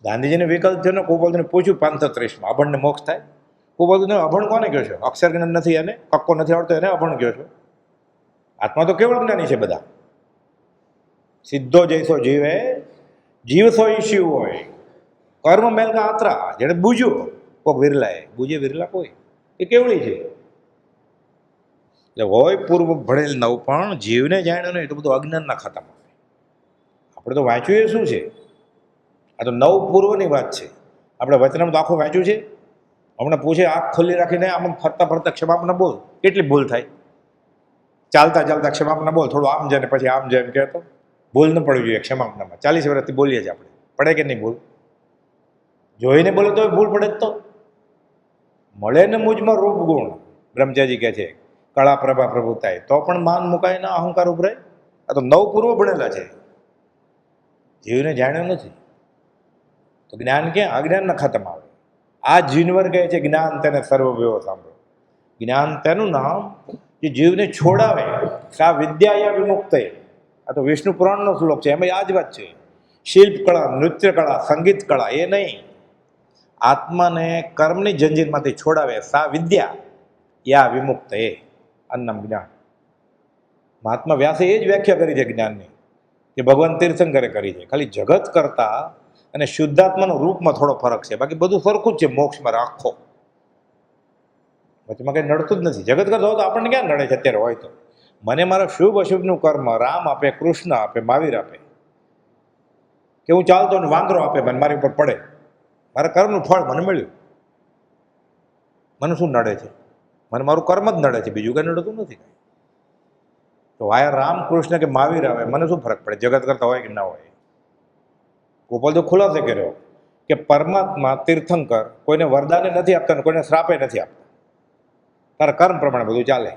ગાંધીજીને વિકલ્પ થયો ને, ગોપાલજીને પૂછ્યું 533માં અભણને મોક્ષ થાય. ગોપાલજીને અભણ કોને કહો છો? અક્ષર જ્ઞાન નથી એને, કક્કો નથી આવડતો એને અભણ કહો છો? આત્મા તો કેવળ જ્ઞાની છે બધા. સિદ્ધો જૈસો જીવે જીવસો શિવ હોય, કર્મ મેલકા આત્રા. જેને બૂજ્યો કોક વિરલાએ, બૂજે વિરલા કોઈ, એ કેવળી છે. એટલે હોય પૂર્વ ભણેલ નવ પણ જીવને જાણ્યો નહીં તો બધું અજ્ઞાનના ખાતામાં. આપણે તો વાંચ્યું એ શું છે? આ તો 9 પૂર્વની વાત છે. આપણે વચનામાં તો આખું વાંચ્યું છે. હમણાં પૂછે આંખ ખુલ્લી રાખીને આમ ફરતા ક્ષમાપના બોલ, કેટલી ભૂલ થાય? ચાલતા ક્ષમાપના બોલ, થોડું આમ જાય ને પછી આમ જાય એમ કહેતો. ભૂલ ન પડવી જોઈએ ક્ષમાપનામાં. 40 વર્ષથી બોલીએ છીએ આપણે, પડે કે નહીં ભૂલ? જોઈને બોલે તો ભૂલ પડે જ. તો મળે ને મુજમાં રૂપ ગુણ, બ્રહ્મચારી કહે છે, કળા પ્રભા પ્રભુતાય, તો પણ માન મુકાય ના અહંકાર ઉભરાય. આ તો 9 પૂર્વ ભણેલા છે, જીવને જાણ્યો નથી. તો જ્ઞાન ક્યાં? અજ્ઞાનના ખાતામાં આવે. આ જીનવર કહે છે જ્ઞાન તેને સર્વવ્યવ સાંભળો. જ્ઞાન તેનું નામ જે જીવને છોડાવે. સા વિદ્યા વિમુક્ત. આ તો વિષ્ણુ પુરાણનો શ્લોક છે, એમાં આ જ વાત છે. શિલ્પ કળા, નૃત્ય કળા, સંગીત કળા એ નહીં. આત્માને કર્મની જંજીરમાંથી છોડાવે. સા વિદ્યા યા વિમુક્ત. આનું નામ જ્ઞાન. મહાત્મા વ્યાસે એ જ વ્યાખ્યા કરી છે જ્ઞાનની, કે ભગવાન તીર્થંકરે કરી છે. ખાલી જગત કરતા અને શુદ્ધાત્માનું રૂપમાં થોડો ફરક છે, બાકી બધું સરખું જ છે. મોક્ષમાં રાખો વચમાં કંઈ નડતું જ નથી. જગત કરતા હોય તો આપણને ક્યાં નડે છે અત્યારે? હોય તો મને મારા શુભ અશુભનું કર્મ રામ આપે, કૃષ્ણ આપે, મહાવીર આપે, કે હું ચાલતો ને વાંદરો આપે મને, મારી ઉપર પડે, મારા કર્મનું ફળ મને મળ્યું. મને શું નડે છે? મને મારું કર્મ જ નડે છે, બીજું કંઈ નડતું નથી. તો વાયા રામ, કૃષ્ણ કે મહાવીર આવે, મને શું ફરક પડે? જગત કરતા હોય કે ના હોય. ગોપાલ તો ખુલાસે કર્યો કે પરમાત્મા તીર્થંકર કોઈને વરદાને નથી આપતા ને કોઈને શ્રાપે નથી આપતા. તારા કર્મ પ્રમાણે બધું ચાલે.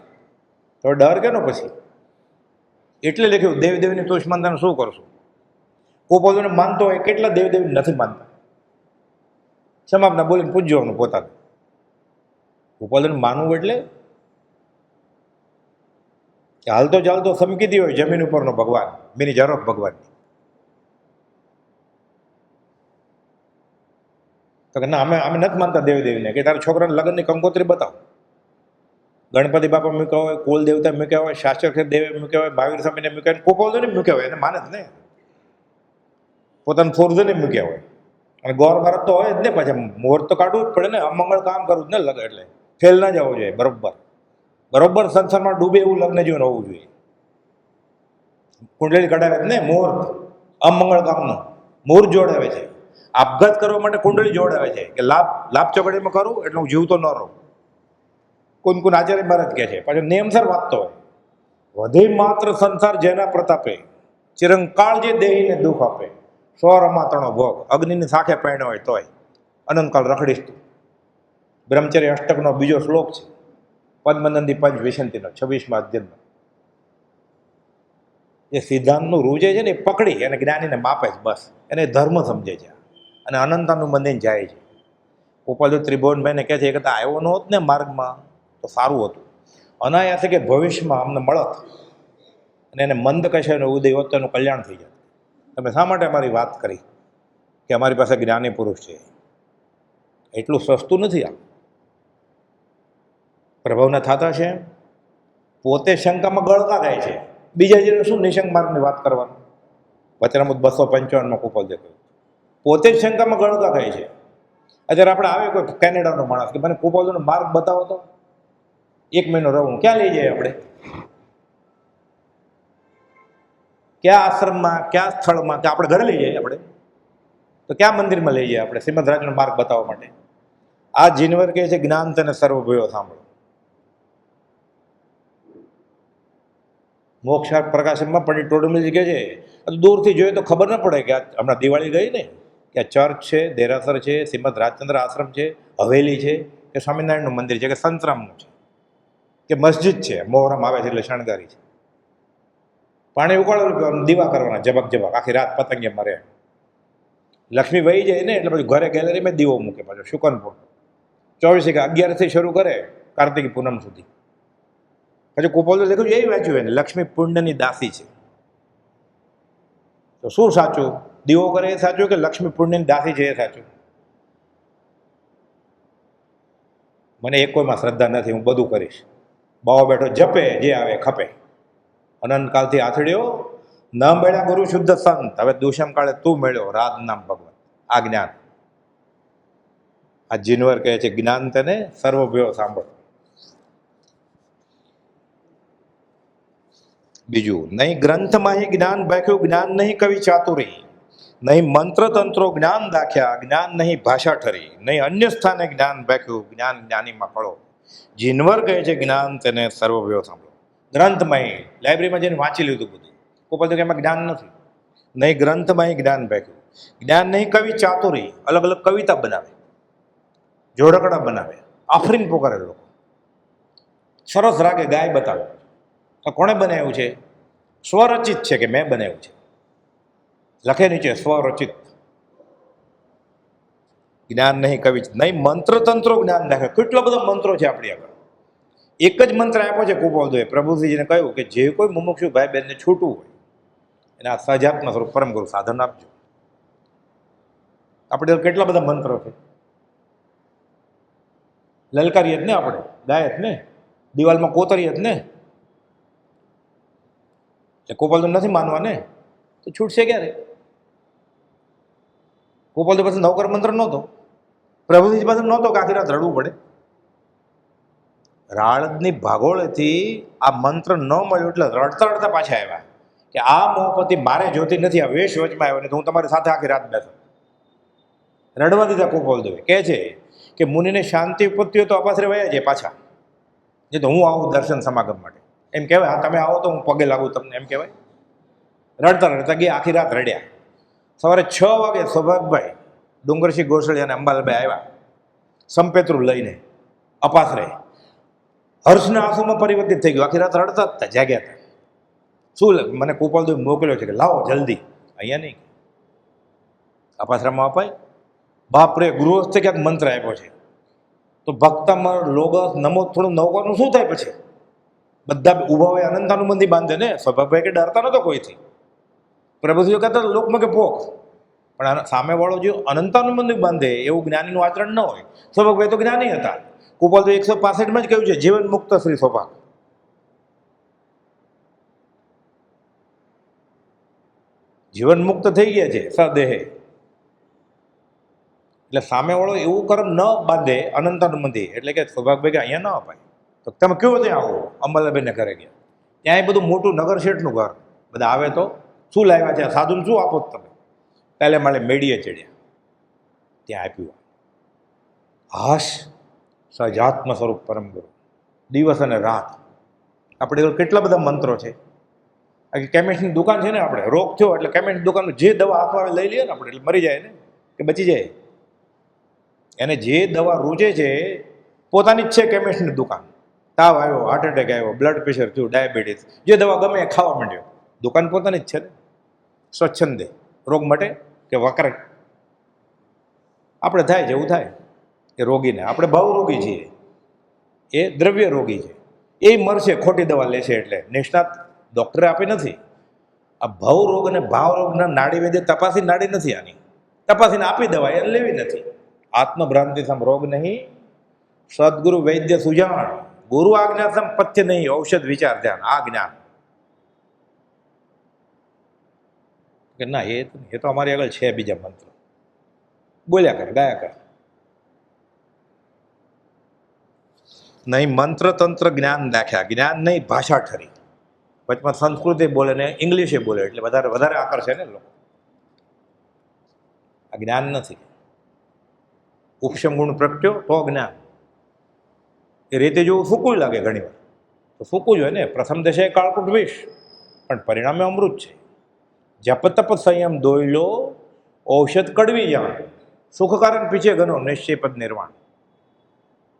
તો ડર કેનો પછી? એટલે લખ્યું દેવ દેવીની દુશ્મનતાને શું કરશું? ગોપાલોને માનતો હોય, કેટલા દેવ દેવી નથી માનતા? સમાપના બોલીને પૂજવાનું પોતાનું. ગોપાલોને માનવું એટલે કે હાલતો ચાલતો સમકીતી હોય જમીન ઉપરનો ભગવાન, બેની ઝરોખ ભગવાનની. તો કે ના, અમે નથી માનતા દેવ દેવીને. કે તારા છોકરાને લગ્નની કંકોત્રી બતાવો. ગણપતિ બાપા મૂક્યા હોય, કુલ દેવતા મૂક્યા હોય, શાસ્ત્ર દેવે મૂક્યા હોય, મહાવીર સ્વામીને મૂક્યા હોય, ગોપાલને મૂક્યા હોય, એને માને જ ને. પોતાના ફોર્જને મૂક્યા હોય. અને ગૌર ભારત તો હોય જ ને. પાછા મુહૂર્ત તો કાઢવું જ પડે ને. અમંગળ કામ કરવું જ ને લગ્ન એટલે. ફેલ ના જવું જોઈએ. બરોબર સંસારમાં ડૂબે એવું લગ્ન જીવન હોવું જોઈએ. કુંડળી કઢાવે જ ને. મુહૂર્ત અમંગળ કામનું મુહૂર્ત જોડાવે છે. આપઘાત કરવા માટે કુંડળી જોડાવે છે કે લાભ ચોકડીમાં કરું એટલે હું જીવતો ન રહું. કોણ આચાર્ય મહારાજ કહે છે, પાછો નિયમસર વાંચતો હોય. વધે માત્ર સંસાર જેના પ્રતાપે, ચિરંકાળ જે દેહીને દુઃખ આપે, સો રમાતણો ભોગ. અગ્નિની સાખે પહેણ્યો હોય તોય અનંતકાળ રખડીશ તું. બ્રહ્મચર્ય અષ્ટકનો બીજો શ્લોક છે, પદ્મનંદી પંચ વિશંતિનો 26મા અધ્યયનો. એ સિદ્ધાંતનું રૂજે છે ને એ પકડી અને જ્ઞાનીને માપે છે, બસ એને ધર્મ સમજે છે અને અનંતાનું બંધીને જાય છે. ઉપાધ્યુ ત્રિભુવનભાઈને કહે છે, એ કહેતા આવ્યો ન હોત ને માર્ગમાં તો સારું હતું. અનાયાસે કે ભવિષ્યમાં અમને મળત અને એને મંદ કશાયનો ઉદય હોત તો એનું કલ્યાણ થઈ જાય. તમે શા માટે અમારી વાત કરી કે અમારી પાસે જ્ઞાની પુરુષ છે? એટલું સસ્તું નથી. આ પ્રભાવના થતા છે, પોતે શંકામાં ગળકા થાય છે. બીજા જેને શું નિશંક માર્ગની વાત કરવાનું? વચનામૃત 255માં કુપલ દેખાયું. પોતે જ શંકામાં ગળકા થાય છે. અત્યારે આપણે આવે કોઈ કેનેડાનો માણસ કે મને કુપલનો માર્ગ બતાવો તો, 1 મહિનો રહું, ક્યાં લઈ જાય આપણે? કયા આશ્રમમાં, કયા સ્થળમાં? કે આપણે ઘરે લઈ જઈએ આપણે તો કયા મંદિરમાં લઈ જઈએ આપણે શ્રીમદ રાજનો માર્ગ બતાવવા માટે? આ જીનવર કહે છે જ્ઞાન તને સર્વભયો સાંભળો. મોક્ષ પ્રકાશનમાં પંડિત ટોડરમલજી કહે છે, દૂરથી જોઈએ તો ખબર ન પડે કે આ હમણાં દિવાળી ગઈ ને, કે આ ચર્ચ છે, દેરાસર છે, શ્રીમદ રાજચંદ્ર આશ્રમ છે, હવેલી છે, કે સ્વામિનારાયણનું મંદિર છે, કે સંતરામનું છે, કે મસ્જિદ છે, મોહરમ આવે છે એટલે શણગારી છે. પાણી ઉકાળેલું દીવા કરવાના જબક જબક આખી રાત પતંગે મરે. લક્ષ્મી વહી જાય ને એટલે પછી ઘરે ગેલેરીમાં દીવો મૂકે. પાછો શુકનપુર 24/11 શરૂ કરે કાર્તિકી પૂનમ સુધી. પછી કુપોલ લખ્યું એ વાંચ્યું એને, લક્ષ્મી પુણ્યની દાસી છે. તો શું સાચું? દીવો કરે એ સાચું કે લક્ષ્મી પુણ્યની દાસી છે એ સાચું? મને એક કોઈમાં શ્રદ્ધા નથી, હું બધું કરીશ. બાવો બેઠો જપે, જે આવે ખપે. અનંતકાળથી આથડ્યો ન મળ્યા ગુરુ શુદ્ધ સંત, હવે દુષ્મ કાળે તું મળ્યો રાત નામ ભગવાન. આ જ્ઞાન. આ જીનવર કહે છે જ્ઞાન તને સર્વભયો સાંભળ. બીજું, નહીં ગ્રંથમાં જ્ઞાન ભાખ્યું, જ્ઞાન નહીં કવિ ચાતુરી, નહીં મંત્ર તંત્રો જ્ઞાન દાખ્યા, જ્ઞાન નહીં ભાષા ઠરી, નહીં અન્ય સ્થાને જ્ઞાન ભાખ્યું, જ્ઞાન જ્ઞાનીમાં ફળો. જીનવર કહે છે જ્ઞાન તેને સર્વભયો સાંભળો. ગ્રંથમાં લાઇબ્રેરીમાં જઈને વાંચી લીધું બધું. કોઈ તો એમાં જ્ઞાન નથી. નહીં ગ્રંથમાં જ્ઞાન ભાખ્યું, જ્ઞાન નહીં કવિ ચાતુરી, અલગ અલગ કવિતા બનાવે, જોડકડા બનાવે, આફરીન પોકારે લોકો, સરસ રાગે ગાય બતાવે. કોણે બનાવ્યું છે? સ્વરચિત છે કે મેં બનાવ્યું છે? લખે નીચે સ્વરચિત. જ્ઞાન નહીં કવિ, નહીં મંત્ર તંત્રો જ્ઞાન દાખે. કેટલો બધો મંત્રો છે આપણી આગળ. એક જ મંત્ર આપ્યો છે કુપોલજીએ. પ્રભુજીને કહ્યું કે જે કોઈ મુમુક્ષુ ભાઈ બહેનને છૂટવું હોય એને આ સહજાત્મા સ્વરૂપ પરમ ગુરુ સાધન આપજો. આપણે કેટલા બધા મંત્રો છે, લલકારીએ જ ને, આપણે ગાય જ ને, દિવાલમાં કોતરી જ ને, એટલે ગોપાલદેવ નથી માનવા ને, તો છૂટશે ક્યારે? ગોપાલદેવ પાસે નવકર મંત્ર નહોતો, પ્રભુજી પાસે નહોતો કે આખી રાત રડવું પડે. રાળદની ભાગોળેથી આ મંત્ર ન મળ્યો એટલે રડતા રડતા પાછા આવ્યા કે આ મોહપતિ મારે જોતી નથી, આ વેશ વચમાં આવ્યો ને તો હું તમારી સાથે આખી રાત બેસો. રડવા દીધા ગોપાલદેવે. કહે છે કે મુનિને શાંતિ ઉપજતી હોય તો અપાસરે વયા જાય પાછા, જે તો હું આવું દર્શન સમાગમ માટે એમ કહેવાય. હા તમે આવો તો હું પગે લાગુ તમને એમ કહેવાય. રડતા રડતા ગયા, આખી રાત રડ્યા. સવારે 6 વાગે સૌભાગભાઈ ડુંગરસિંહ ગોસળિયા અને અંબાલાભાઈ આવ્યા સંપેતરું લઈને અપાસરે. હર્ષના આંસુમાં પરિવર્તિત થઈ ગયું, આખી રાત રડતા હતા, જાગ્યા હતા. શું મને ગોપાલદેવ મોકલ્યો છે કે લાવો જલ્દી, અહીંયા નહીં અપાસરામાં અપાય. બાપરે, ગૃહસ્થ ક્યાંક મંત્ર આપ્યો છે તો ભક્તમાં લોગસ નમો થોડું નવવાનું શું થાય? પછી બધા ઊભા હોય, અનંતાનુબંધી બાંધે ને. સ્વભાવભાઈ કે ડરતા નતો કોઈથી. પ્રભુજીઓ કહેતા લોકમાં કે પોખ, પણ સામેવાળો જો અનંતાનુબંધી બાંધે એવું જ્ઞાનીનું આચરણ ન હોય. સ્વભાવભાઈ તો જ્ઞાની હતા. ગોપાલદેવ 165 જ કહ્યું છે જીવન મુક્ત શ્રી સ્વભાવ. જીવન મુક્ત થઈ ગયા છે સદેહે. એટલે સામેવાળો એવું કર્મ ન બાંધે અનંતાનુબંધી, એટલે કે સ્વભાવભાઈ કે અહીંયા ન અપાય. તો તમે કેવો ત્યાં આવો? અંબાલાબેનને ઘરે ગયા, ત્યાં બધું મોટું નગર શેઠનું ઘર. બધા આવે તો શું લાવ્યા છે સાધુને શું આપો તમે? પહેલે માળે મેડીએ ચડ્યા, ત્યાં આપ્યું હાશ સજાત્મ સ્વરૂપ પરમ ગુરુ. દિવસ અને રાત આપણે કેટલા બધા મંત્રો છે. આખી કેમિસ્ટની દુકાન છે ને, આપણે રોગ થયો એટલે કેમિસ્ટની દુકાનનું જે દવા હાથમાં લઈ લઈએ ને આપણે, એટલે મરી જાય ને કે બચી જાય. એને જે દવા રૂચે છે પોતાની જ છે કેમિસ્ટની દુકાન. તાવ આવ્યો, હાર્ટ એટેક આવ્યો, બ્લડ પ્રેશર થયું, ડાયાબિટીસ, જે દવા ગમે એ ખાવા માંડ્યો, દુકાન પોતાની જ છે ને. સ્વચ્છંદે રોગ મટે કે વકરે? આપણે થાય જેવું થાય એ રોગીને. આપણે ભાવ રોગી છીએ, એ દ્રવ્ય રોગી છે. એ મરશે ખોટી દવા લેશે, એટલે નિષ્ણાત ડૉક્ટરે આપી નથી. આ ભાવ રોગ અને ભાવ રોગના નાડી વૈદ્ય તપાસી નાડી નથી આની, તપાસીને આપી દવા એ લેવી નથી. આત્મભ્રાંતિ સમ રોગ નહીં, સદગુરુ વૈદ્ય સુજાણ, ગુરુ આજ્ઞા સમ પથ્ય નહીં, ઔષધ વિચાર ધ્યાન. આ જ્ઞાન કે ના, એ તો અમારી આગળ છે બીજા મંત્ર, બોલ્યા કરે, ગાયા કરે. નહીં મંત્ર તંત્ર જ્ઞાન દાખ્યા, જ્ઞાન નહીં ભાષા ઠરી. વચમાં સંસ્કૃતે બોલે ને ઇંગ્લિશે બોલે એટલે વધારે વધારે આકર્ષે ને લોકો. આ જ્ઞાન નથી. ઉપશમ ગુણ પ્રગટ્યો તો જ્ઞાન. એ રીતે જોવું સૂકું લાગે ઘણી વાર, તો સૂકું જ હોય ને. પ્રથમ દશે કાળકૂટ વિષ, પણ પરિણામે અમૃત છે. જપ તપ સંયમ દોયલો, ઔષધ કડવી જાણ, સુખ કારણ પીછે ઘનો, નિશ્ચય પદ નિર્વાણ.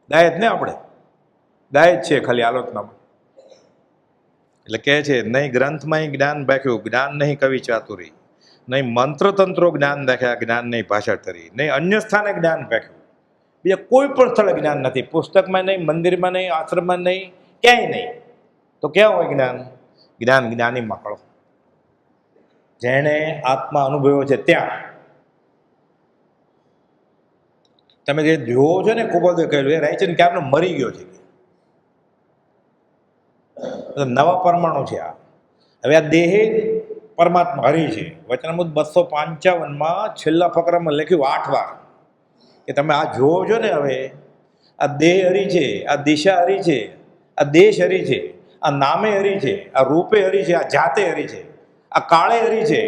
ગાય જ ને આપણે, ગાય જ છે ખાલી આલોચનામાં. એટલે કહે છે નહીં ગ્રંથમાં જ્ઞાન બાખ્યું, જ્ઞાન નહીં કવિ ચાતુરી, નહીં મંત્ર તંત્રો જ્ઞાન દાખ્યા, જ્ઞાન નહીં ભાષા ઠરી, નહીં અન્ય સ્થાને જ્ઞાન બાખ્યું. બીજા કોઈ પણ સ્થળે જ્ઞાન નથી. પુસ્તકમાં નહીં, મંદિરમાં નહીં, આશ્રમમાં નહીં, ક્યાંય નહીં. તો ક્યાં હોય જ્ઞાન? જ્ઞાન જ્ઞાનીમાં કળો, જેણે આત્મા અનુભવ્યો છે ત્યાં. તમે જે જોવો છો ને, ગોપાલદેવ કહેલું એ રાયચંદ ક્યારનો મરી ગયો છે. નવા પરમાણુ છે આ. હવે આ દેહે પરમાત્મા હરી છે. વચનામૃત 255માં છેલ્લા ફકરામાં લખ્યું 8 વાર કે તમે આ જોવો છો ને, હવે આ દેહ હરી છે, આ દિશા હરી છે, આ દેશ હરી છે, આ નામે હરી છે, આ રૂપે હરી છે, આ જાતે હરી છે, આ કાળે હરી છે.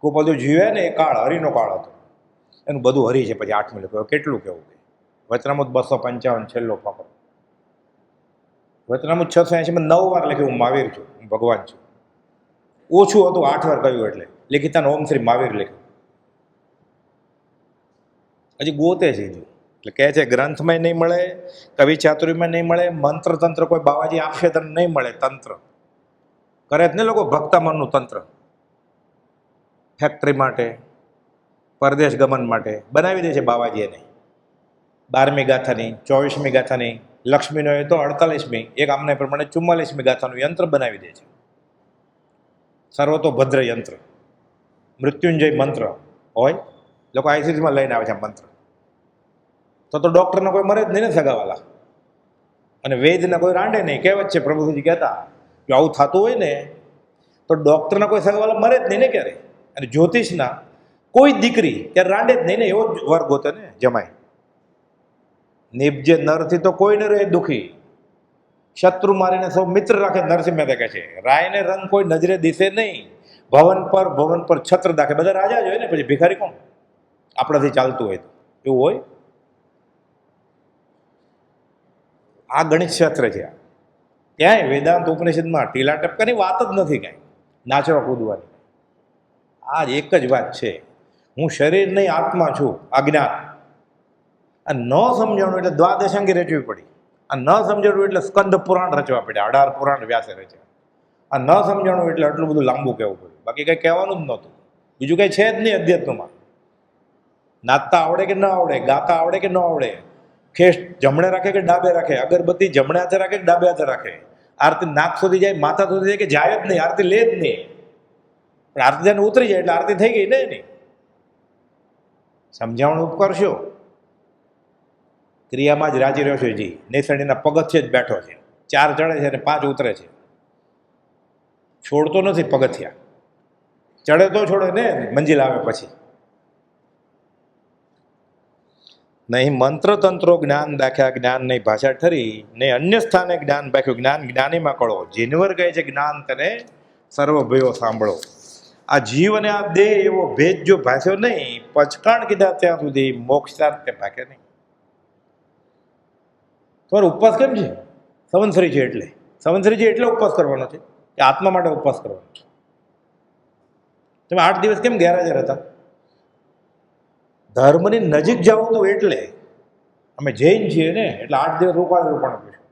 ગોપાલદેવ જીવ્યા ને એ કાળ હરિનો કાળ હતો, એનું બધું હરી છે. પછી 8 લખ્યું. કેટલું કેવું? વચનામૃત 255 છેલ્લો ફકરો. વચનામૃત 680માં 9 વાર લખ્યું હું મહાવીર છું, હું ભગવાન છું. ઓછું હતું 8 વાર કહ્યું, એટલે લેખિતાને ઓમ શ્રી મહાવીર લખ્યું. હજી ગોતે છે. એટલે કહે છે ગ્રંથમાં નહીં મળે, કવિ ચાતુરીમાં નહીં મળે, મંત્ર તંત્ર કોઈ બાવાજી આપશે તને નહીં મળે. તંત્ર કરે જ ને લોકો, ભક્તમનનું તંત્ર. ફેક્ટરી માટે, પરદેશ ગમન માટે બનાવી દે છે બાવાજી એને. 12મી ગાથાની, 24મી ગાથાની, લક્ષ્મીનો એ તો 48મી, એક આમના પ્રમાણે 44મી ગાથાનું યંત્ર બનાવી દે છે. સર્વતોભદ્ર યંત્ર, મૃત્યુંજય મંત્ર હોય. લોકો આઈસીયુમાં લઈને આવે છે મંત્ર. તો ડૉક્ટરને કોઈ મરે જ નહીં ને સગાવાલા. અને વેદને કોઈ રાંડે નહીં. કહેવત છે, પ્રભુજી કહેતા જો આવું થતું હોય ને તો ડૉક્ટરના કોઈ સગાવાલા મરે જ નહીં ને ક્યારે, અને જ્યોતિષના કોઈ દીકરી ત્યારે રાંડે જ નહીં ને, એવો જ વર્ગ હોતો ને જમાય. નિપજે નરથી તો કોઈ ન રહે દુઃખી, શત્રુ મારીને સૌ મિત્ર રાખે. નરસિંહ મહેતા કહે છે રાયને રંગ કોઈ નજરે દિશે નહીં, ભવન પર છત્ર દાખે. બધા રાજા જ હોય ને, પછી ભિખારી કોણ આપણાથી ચાલતું હોય તો એવું હોય. આ ગણિત શાસ્ત્ર છે. ક્યાંય વેદાંત ઉપનિષદમાં ટીલા ટપકાની વાત જ નથી, કાંઈ નાચવા કૂદવાની. આ જ એક જ વાત છે, હું શરીર નહીં આત્મા છું. અજ્ઞાન આ ન સમજાણું એટલે દ્વાદશાંગી રચવી પડી. આ ન સમજાણું એટલે સ્કંદ પુરાણ રચવા પડ્યા, 18 પુરાણ વ્યાસે રચ્યા. આ ન સમજાણું એટલે આટલું બધું લાંબુ કહેવું પડ્યું. બાકી કંઈ કહેવાનું જ નહોતું, બીજું કંઈ છે જ નહીં અધ્યાત્મમાં. નાચતા આવડે કે ન આવડે, ગાતા આવડે કે ન આવડે, ખેસ જમણે રાખે કે ડાબે રાખે, અગરબત્તી જમણે હાથે રાખે કે ડાબે હાથે રાખે, આરતી નાક સુધી જાય માથા સુધી જાય કે જાય જ નહીં, આરતી લે જ નહીં. પણ આરતી તેને ઉતરી જાય એટલે આરતી થઈ ગઈ ને એની. સમજાવણ કરશો, ક્રિયામાં જ રાજી રહ્યો છે. જી નેસડીના પગથિયે જ બેઠો છે, 4 ચડે છે અને 5 ઉતરે છે. છોડતો નથી પગથિયા, ચડે તો છોડે ને મંજિલ આવે પછી. નહીં મંત્ર તંત્રો જ્ઞાન દાખ્યા, જ્ઞાન નહીં ભાષા ઠરી, નહીં અન્ય સ્થાને જ્ઞાન બાખ્યું, જ્ઞાન જ્ઞાનીમાં કળો. જીનવર કહે છે જ્ઞાન તને સર્વ ભયો સાંભળો. આ જીવ અને આ દેહ એવો ભેદ જો ભાષ્યો નહીં, પચકાણ કીધા ત્યાં સુધી મોક્ષાર્થ તે ભાગે નહીં. તમારો ઉપવાસ કેમ છે? સંવત્સરી છે એટલે. સંવત્સરી છે એટલે ઉપવાસ કરવાનો છે કે આત્મા માટે ઉપવાસ કરવાનો છે? તમે 8 દિવસ કેમ ગેરહાજર હતા? ધર્મની નજીક જવું હતું એટલે. અમે જૈન છીએ ને એટલે 8 દિવસ ઉકાળેલું પાણી પીશું.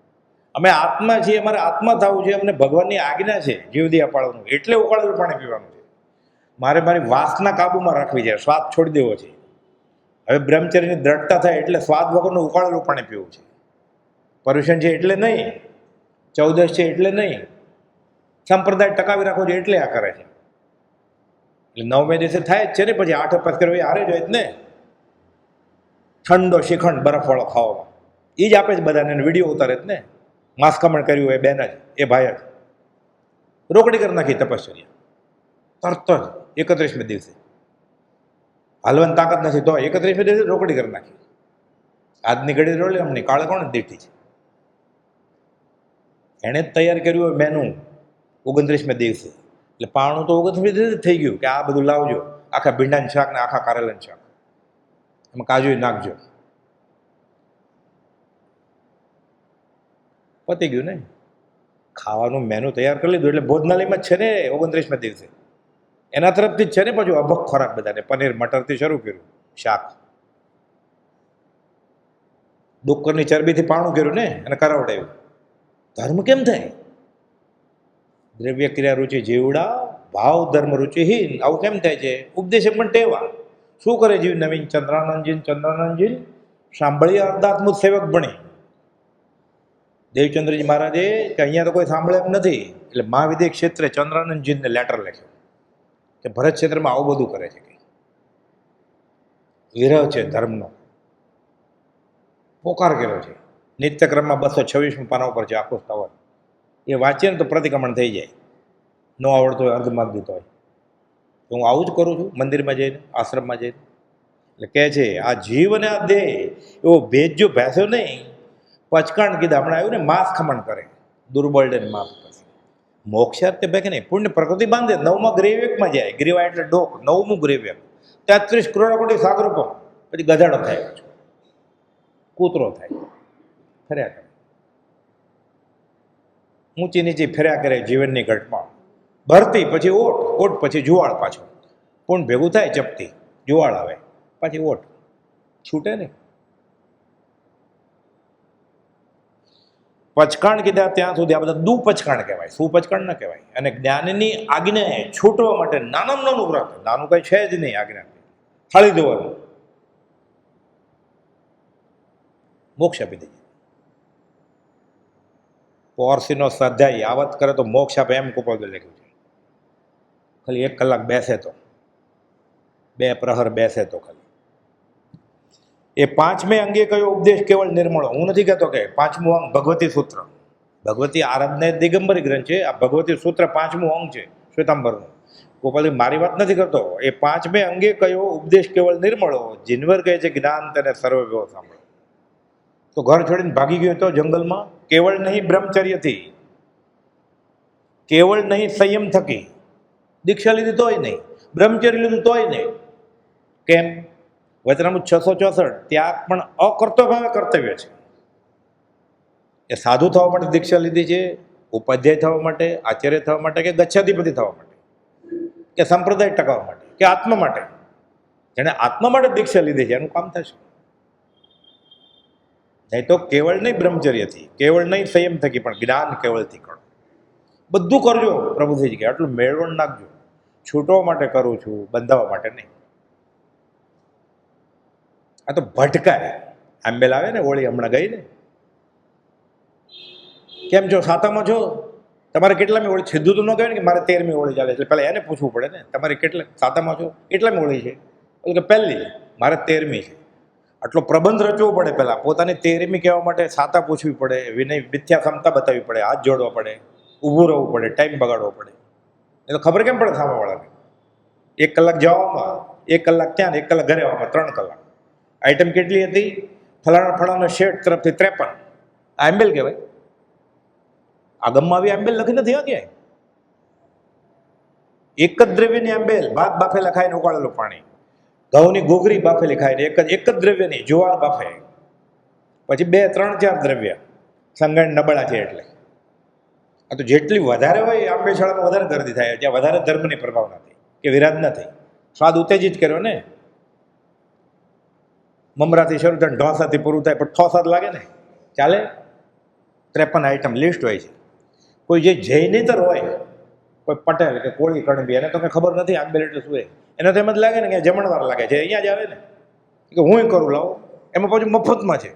અમે આત્મા છીએ, અમારે આત્મા થવું છે, અમને ભગવાનની આજ્ઞા છે જીવદિયા પાળવાનું, એટલે ઉકાળેલું પાણી પીવાનું છે. મારે મારી વાસના કાબૂમાં રાખવી છે, સ્વાદ છોડી દેવો છે. હવે બ્રહ્મચર્યની દ્રઢતા થાય એટલે સ્વાદ વગરનું ઉકાળેલું પાણી પીવું છે. પર્યુષણ છે એટલે નહીં, 14 છે એટલે નહીં, સંપ્રદાય ટકાવી રાખવો છે એટલે આ કરે છે. એટલે 9મે દિવસે થાય જ છે ને, પછી 8 ઉપવાસ કરવો એ હારે જ હોય જ ને. ઠંડો શ્રીખંડ બરફવાળો ખાવામાં એ જ આપે છે બધાને, વિડીયો ઉતારે જ ને. માસ્કમણ કર્યું હોય બેન જ, એ ભાઈ જ રોકડી કરી નાખી તપશ્ચર્યા તરત જ 31મે દિવસે. હાલવાની તાકાત નથી તો 31મે દિવસે રોકડી કરી નાખી. આજની ઘડી રોલે અમને કાળે કોણ દીઠી છે? એણે જ તૈયાર કર્યું હોય મેનુ 29મે દિવસે. એટલે પાણું તો 29મે દિવસે થઈ ગયું કે આ બધું લાવજો, આખા ભીંડાનું શાક ને આખા કારેલાનું શાક, એમાં કાજુ નાખજો, પતી ગયું ને. ખાવાનું મેનુ તૈયાર કરી લીધું એટલે ભોજનાલયમાં જ છે ને 29મે દિવસે. એના તરફથી જ છે ને પાછું અભક ખોરાક બધાને. પનીર મટરથી શરૂ કર્યું શાક, ડુક્કરની ચરબીથી પાણું કર્યું ને અને કરાવડાવ્યું. ધર્મ કેમ થાય? દ્રવ્ય ક્રિયા રુચિ જીવડા, ભાવ ધર્મ રુચિહીન. આવું કેમ થાય છે? ઉપદેશ પણ ટેવા. શું કરે જીવ? નવીન ચંદ્રાનંદજી સાંભળી અર્ધાત્મુત સેવક બની. દેવચંદ્રજી મહારાજે કે અહીંયા તો કોઈ સાંભળે એમ નથી, એટલે મહાવિદ્ય ક્ષેત્રે ચંદ્રાનંદજીને લેટર લખ્યો કે ભરત ક્ષેત્રમાં આવું બધું કરે છે, કે વિરહ છે ધર્મનો. પોકાર કર્યો છે. નિત્યક્રમમાં 226 પાના ઉપર છે આખો સ્થાવર. એ વાંચીએ ને તો પ્રતિક્રમણ થઈ જાય. ન આવડતો હોય અર્ધમાર્ગ દીધો હોય. તો હું આવું જ કરું છું મંદિરમાં જઈને, આશ્રમમાં જઈને. એટલે કહે છે આ જીવ અને આ દેહ એવો ભેદ જો ભેંસ્યો નહીં, પચકાણ કીધા હમણાં આવ્યું ને, માંસ ખમણ કરે દુર્બળ ને માપ પછી મોક્ષાર્થે ભાગે નહીં. પુણ્ય પ્રકૃતિ બાંધે. 9મા ગ્રેવ્યકમાં જાય. ગ્રીવા એટલે ડોક, 9મું ગ્રેવ્યક. 33 કરોડ કોટી સાગરોપમ. પછી ગધાડો થાય, કૂતરો થાય, ફર્યા કરે, ઊંચી નીચી ફર્યા કરે જીવનની ઘટમાં. ભરતી પછી ઓટ, ઓટ પછી જુવાળ. પાછો પૂર્ણ ભેગું થાય, ચપટી જુવાળ આવે, પાછી ઓટ. છૂટે ને. પચકાણ કીધા ત્યાં સુધી આ બધા દુપચકાણ કહેવાય, સુપચકાણ ન કહેવાય. અને જ્ઞાનની આજ્ઞાએ છૂટવા માટે નાનામાં નાનું વ્રત, નાનું કંઈ છે જ નહીં, આજ્ઞા થાળી ધોવાનું, મોક્ષ આપી દઈએ. પોરસીનો સ્વાધ્યાય આવત કરે તો મોક્ષ આપે એમ કુપોદે લખ્યું છે. ખાલી 1 કલાક બેસે તો, 2 પ્રહર બેસે તો ખાલી. એ પાંચમે અંગે કયો ઉપદેશ કેવળ નિર્મળો. હું નથી કહેતો કે પાંચમું અંગ ભગવતી સૂત્ર, ભગવતી આરાધના એ દિગંબરી ગ્રંથ છે. આ ભગવતી સૂત્ર પાંચમું અંગ છે શ્વેતાંબરનું. ગોપાલજી મારી વાત નથી કરતો. એ પાંચમે અંગે કયો ઉપદેશ કેવળ નિર્મળો, જીનવર કહે છે જ્ઞાન તેને સર્વવ્યો સાંભળો. તો ઘર છોડીને ભાગી ગયો તો જંગલમાં, કેવળ નહીં બ્રહ્મચર્યથી, કેવળ નહીં સંયમ થકી, દીક્ષા લીધી તોય નહીં, બ્રહ્મચર્ય લીધું તોય નહીં. કેમ? વચનામૃત 664 ત્યાગ પણ અકર્તવ્ય ભાવે કર્તવ્ય છે. એ સાધુ થવા માટે દીક્ષા લીધી છે, ઉપાધ્યાય થવા માટે, આચાર્ય થવા માટે, કે ગચ્છાધિપતિ થવા માટે, કે સંપ્રદાય ટકાવવા માટે, કે આત્મા માટે? જેણે આત્મા માટે દીક્ષા લીધી છે એનું કામ થશે. નહીં તો કેવળ નહીં બ્રહ્મચર્યથી, કેવળ નહીં સંયમ થકી, પણ જ્ઞાન કેવળથી કરો. બધું કરજો પ્રભુજી કે આટલું મેળવણ નાખજો. છૂટવા માટે કરું છું, બંધાવવા માટે નહીં. આ તો ભટકાય. આંબેલ આવે ને, હોળી હમણાં ગઈ ને, કેમ છો? સાતામાં છો? તમારે કેટલામી હોળી? સીધું તો ન કહેવાય ને કે મારે 13મી હોળી ચાલે, એટલે પહેલાં એને પૂછવું પડે ને, તમારે કેટલા સાતામાં છો, કેટલામી હોળી છે? એટલે કે પહેલી, મારે 13મી છે. આટલો પ્રબંધ રચવો પડે. પહેલાં પોતાની 13મી કહેવા માટે સાતા પૂછવી પડે, વિનય મિથ્યા ક્ષમતા બતાવવી પડે, હાથ જોડવા પડે, ઊભું રહેવું પડે, ટાઈમ બગાડવો પડે. એ તો ખબર કેમ પડે સામાવાળાને? 1 કલાક જવામાં, 1 કલાક ત્યાં, 1 કલાક ઘરે આવવામાં, 3 કલાક. આઈટમ કેટલી હતી? ફલાણા શેઠ તરફથી 53. આ એમ્બેલ કહેવાય. આગમમાં આવી એમ્બેલ લખી નથી આ ક્યાંય. એક જ દ્રવ્યની એમ્બેલ, ભાત બાફેલા ખાઈને ઉકાળેલું પાણી, ઘઉંની ઘૂઘરી બાફેલી ખાઈને, એક જ દ્રવ્યની જુવાર બાફે, પછી 2, 3, 4 દ્રવ્ય સંગણ નબળા છે એટલે. આ તો જેટલી વધારે હોય આંબેશાળામાં વધારે ગરદી થાય, ત્યાં વધારે ધર્મની પ્રભાવના થઈ કે વિરાજ ન થઈ. સ્વાદ ઉત્તેજિત કર્યો ને. મમરાથી શરૂ થાય, ઢોસાથી પૂરું થાય, પણ ઠોસાદ લાગે ને, ચાલે. 53 આઈટમ લિસ્ટ હોય છે. કોઈ જે જૈનેતર હોય, કોઈ પટેલ કે કોળી કણબી, એને તો કંઈ ખબર નથી આંબેલ એટલે શું. એને તો એમ જ લાગે ને કે જમણવાર લાગે છે, અહીંયા જ આવે ને કે હું કરું લાવો. એમાં પાછું મફતમાં છે,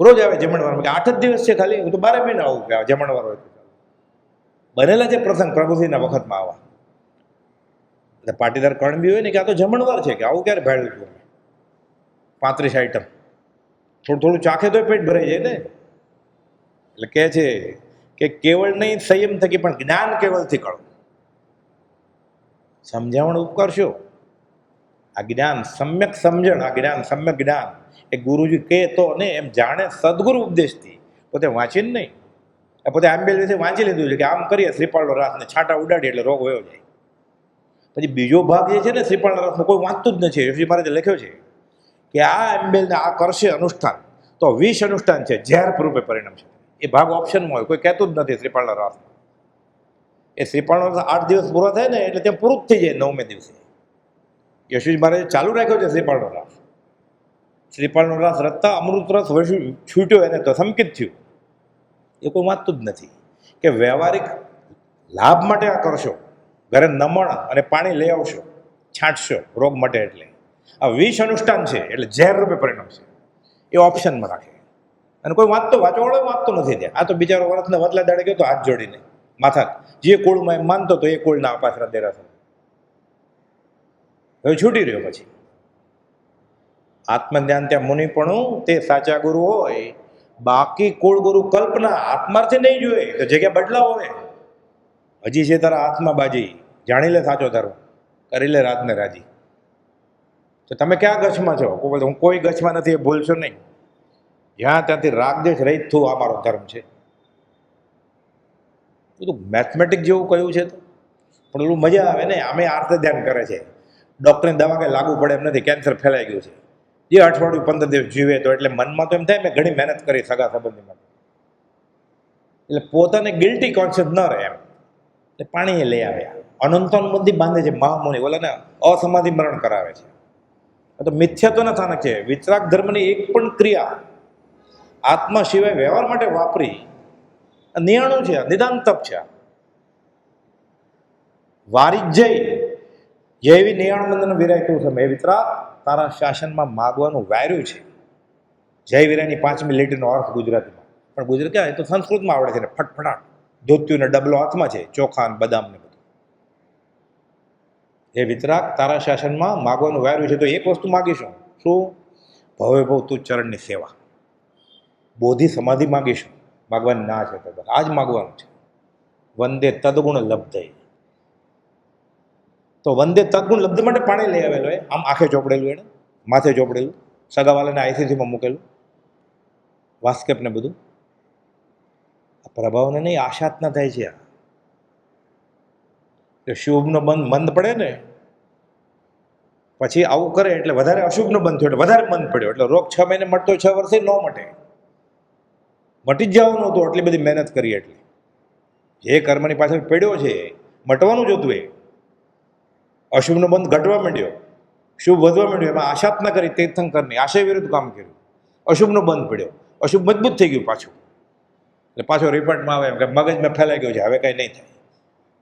રોજ આવે જમણવારમાં. કે 8 જ દિવસ છે ખાલી, હું તો 12 મહિના આવું કે જમણવાર હોય. બનેલા છે પ્રસંગ પ્રભુજીના વખતમાં આવા. એટલે પાટીદાર કણબી હોય ને કે આ તો જમણવાર છે, કે આવું ક્યારે ભાડ્યું છું? 35 આઈટમ, થોડું ચાખે તો પેટ ભરાઈ જાય ને. એટલે કહે છે કે કેવળ નહીં સંયમ થકી, પણ જ્ઞાન કેવળથી કરો. સમજાવણ ઉપકરશો. આ જ્ઞાન સમ્યક સમજણ, આ જ્ઞાન સમ્યક જ્ઞાન એ ગુરુજી કહે તો ને એમ જાણે સદગુરુ ઉપદેશથી, પોતે વાંચીને નહીં. પોતે આંબેલ વિશે વાંચી લીધું છે કે આમ કરીએ શ્રીપાળનો રાસને છાંટા ઉડાડીએ એટલે રોગ વયો જાય. પછી બીજો ભાગ જે છે ને શ્રીપાળના રાસનો કોઈ વાંચતું જ નથી. ઋષિ મહારાજે લખ્યો છે કે આ આંબેલને આ કરશે અનુષ્ઠાન તો 20 અનુષ્ઠાન છે, ઝેર રૂપે પરિણામ છે. એ ભાગ ઓપ્શનમાં હોય, કોઈ કહેતું જ નથી શ્રીપાળના રાસ. એ શ્રીપાળનો રાસ 8 દિવસ પૂરા થાય ને એટલે ત્યાં પૂરું જ થઈ જાય 9મે દિવસે. યશુજી મહારાજે ચાલુ રાખ્યો છે શ્રીપાળનો રાસ. શ્રીપાળનો રાસ રચતા અમૃત રસ છૂટ્યો એને તો સંકિત થયું. એ કોઈ વાંચતું જ નથી કે વ્યવહારિક લાભ માટે આ કરશો, ઘરે નમણ અને પાણી લઈ આવશો, છાંટશો રોગ માટે. એટલે આ 20 અનુષ્ઠાન છે એટલે ઝેર રૂપે પરિણામ છે. એ ઓપ્શનમાં રાખે. અને કોઈ વાંચવાવાળો વાંચતો નથી ત્યાં. આ તો બિચારો વરસને વતલા દાડે ગયો તો હાથ જોડીને માથા, જે કુળમાં એમ માનતો તો એ કુળના અપાસરા દેરાસર. હવે છૂટી રહ્યો. પછી આત્મજ્ઞાન ત્યાં મુનિપણું તે સાચા ગુરુ હોય, બાકી કુળ ગુરુ કલ્પના આત્માર્થે નહીં જોઈએ તો જગ્યા બદલાવ હોય. હજી છે તારા હાથમાં બાજી, જાણી લે સાચો ધર્મ, કરી લે રાતને રાજી. તો તમે ક્યાં ગચ્છમાં છો? હું કોઈ ગચ્છમાં નથી, એ ભૂલશો નહીં. જ્યાં ત્યાંથી રાગદેશ રહિત થવું આ મારો ધર્મ છે. બધું મેથમેટિક જેવું કહ્યું છે તો પણ એટલું મજા આવે ને. આમે આર્થ ધ્યાન કરે છે. ડૉક્ટરની દવા કંઈ લાગુ પડે એમ નથી. કેન્સર ફેલાઈ ગયું છે, જે અઠવાડિયું 15 દિવસ જીવે તો એટલે મનમાં તો એમ થાય મેં ઘણી મહેનત કરી સગા સંબંધી માટે. એટલે પોતાને ગિલ્ટી કોન્શિયસ ન રહે એમ. એટલે પાણી લઈ આવ્યા, અનંતન બુદ્ધિ બાંધે છે મહામુનિ, ઓલાને અસમાધિ મરણ કરાવે છે. તો મિથ્યાત્વના સ્થાનક છે. વિતરાગ ધર્મની એક પણ ક્રિયા આત્મા સિવાય વ્યવહાર માટે વાપરી 99 છે, નિદાન તપ છે. વારી જઈ જેવી 99 વિરાયતું સમય વિતરાગ તારા શાસનમાં માગવાનું વાર્યું છે. જય વિરાયની 5મી લીટીનો અર્થ ગુજરાતીમાં, પણ ગુજરાત ક્યાં, એ તો સંસ્કૃતમાં આવડે છે ને. ફટફટાટ ધોત્યુંને ડબલો હાથમાં છે, ચોખા ને બદામ ને બધું. હે વિતરાગ, તારા શાસનમાં માગવાનું વાર્યું છે તો એક વસ્તુ માગીશું. શું? ભવે ભવ તું ચરણની સેવા. બોધિ સમાધિ માગીશું. માગવાની ના છે તો બસ આ જ માગવાનું છે. વંદે તદગુણ લબ્ધે. તો વંદે તદગુણ લબ્ધ માટે પાણી લઈ આવેલો એ આમ આંખે ચોપડેલું, એને માથે ચોપડેલું, સગાવાલાને આઈસીસીમાં મૂકેલું, વાસ્કેપને બધું. આ પ્રભાવને નહીં, આશાત ના થાય છે. આ શુભનો બંધ મંદ પડે ને પછી આવું કરે એટલે વધારે અશુભનો બંધ થયો, એટલે વધારે મંદ પડ્યો, એટલે રોગ 6 મહિને મટતો 6 વર્ષે ન મટે. મટી જ જવાનું હતું, આટલી બધી મહેનત કરી. એટલે જે કર્મની પાછળ પડ્યો છે મટવાનું જ હતું. એ અશુભનો બંધ ઘટવા માંડ્યો, શુભ વધવા માંડ્યો. એમાં આશાત ના કરી, તીર્થંકરની આશય વિરુદ્ધ કામ કર્યું. અશુભનો બંધ પડ્યો, અશુભ મજબૂત થઈ ગયું પાછું. એટલે પાછો રિપોર્ટમાં આવે કે મગજમાં ફેલાઈ ગયો છે, હવે કાંઈ નહીં થાય.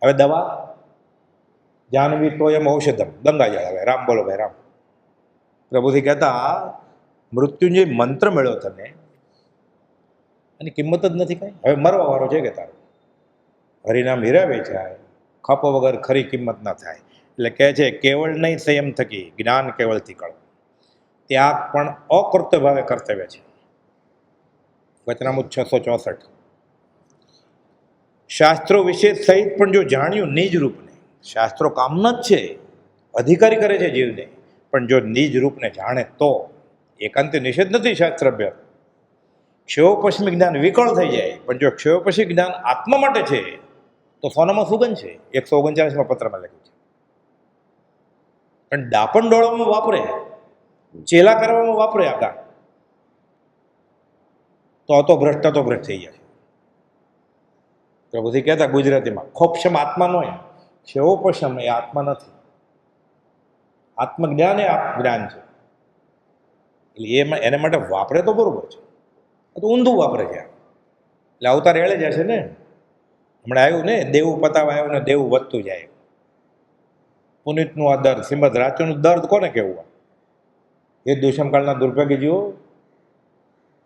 હવે દવા જાનવી તો એમ ઔષધમ, ગંગાજળ. હવે રામ બોલો ભાઈ રામ. પ્રભુથી કહેતા મૃત્યુંજય મંત્ર મળ્યો તને, એની કિંમત જ નથી કાંઈ. હવે મરવા વાળો છે કે તારો. હરિનામ હીરા વેચાય, ખપો વગર ખરી કિંમત ના થાય. એટલે કહે છે કેવળ નહીં સંયમ થકી જ્ઞાન કેવળથી કળો. ત્યાગ પણ અકર્તવ્ય ભાવે કર્તવ્ય છે. વચનામૃત 664. શાસ્ત્રો વિશે સહિત પણ જો જાણ્યું નિજ રૂપને, શાસ્ત્રો કામના જ છે, અધિકારી કરે છે જીવને, પણ જો નિજ રૂપને જાણે તો એકાંતે નિષેધ નથી શાસ્ત્ર અભ્યાસ. ક્ષયોપશ્મી જ્ઞાન વિકળ થઈ જાય, પણ જો ક્ષયોપશ્મી જ્ઞાન આત્મા માટે છે તો સોનામાં સુગંધ છે. 139માં પત્રમાં લખ્યું છે. પણ દાપણ ડોળવામાં વાપરે, ચેલા કરવામાં વાપરે આગળ, તો ભ્રષ્ટ થઈ જાય. પ્રભુથી કહેતા ગુજરાતીમાં ખોપશમ આત્મા નો, ક્ષયોપશમ એ આત્મા નથી. આત્મજ્ઞાન એ જ્ઞાન છે. એટલે એને માટે વાપરે તો બરોબર છે, તો ઊંધું વાપરે છે. એટલે અવતાર એળે જશે ને. હમણાં આવ્યું ને, દેવું પતાવા આવ્યું ને દેવું વધતું જાય. પુનિતનું આ દર્દ, શ્રીમદ રાજચંદ્રનું દર્દ કોને કહેવું? એ દુષ્મકાળના દુર્ભાગ્યજીઓ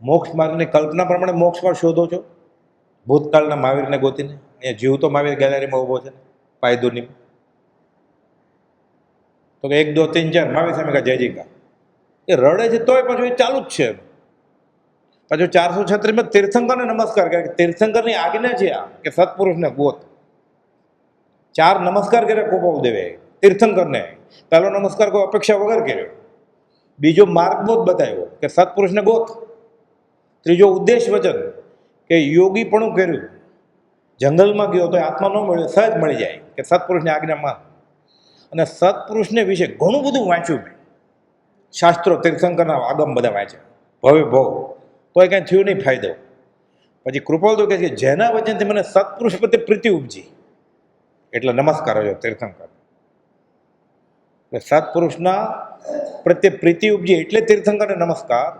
મોક્ષ માર્ગની કલ્પના પ્રમાણે મોક્ષ માર્ગ શોધો છો. ભૂતકાળના મહાવીરને ગોતીને. અહીંયા જીવતો મહાવીર ગેલેરીમાં ઊભો છે ને, પાયદુની. તો કે 1 2 3 4 મહાવીર સામે કા જયજી કા. એ રડે છે તોય પાછું એ ચાલુ જ છે. પાછું 436માં તીર્થંકરને નમસ્કાર કરે. તીર્થંકરની આજ્ઞા છે આ કે સત્પુરુષને ગોત. 4 નમસ્કાર કર્યા ગોપાલ દેવે તીર્થંકરને. પહેલો નમસ્કાર કોઈ અપેક્ષા વગર કર્યો. બીજો માર્ગબોધ બતાવ્યો કે સત્પુરુષને ગોત. ત્રીજો ઉદ્દેશ વચન કે યોગીપણું કર્યું, જંગલમાં ગયો તો આત્મા ન મળ્યો, સહજ મળી જાય કે સત્પુરુષની આજ્ઞામાં. અને સત્પુરુષને વિશે ઘણું બધું વાંચ્યું મેં. શાસ્ત્રો તીર્થંકરના આગમ બધા વાંચ્યા, ભવે ભવ, તોય કાંઈ થયું નહીં ફાયદો. પછી કૃપાલ તો કહે છે જેના વચનથી મને સત્પુરુષ પ્રત્યે પ્રીતિ ઉપજી, એટલે નમસ્કાર હોય તીર્થંકર. એટલે સત્પુરુષના પ્રત્યે પ્રીતિ ઉપજી એટલે તીર્થંકરને નમસ્કાર.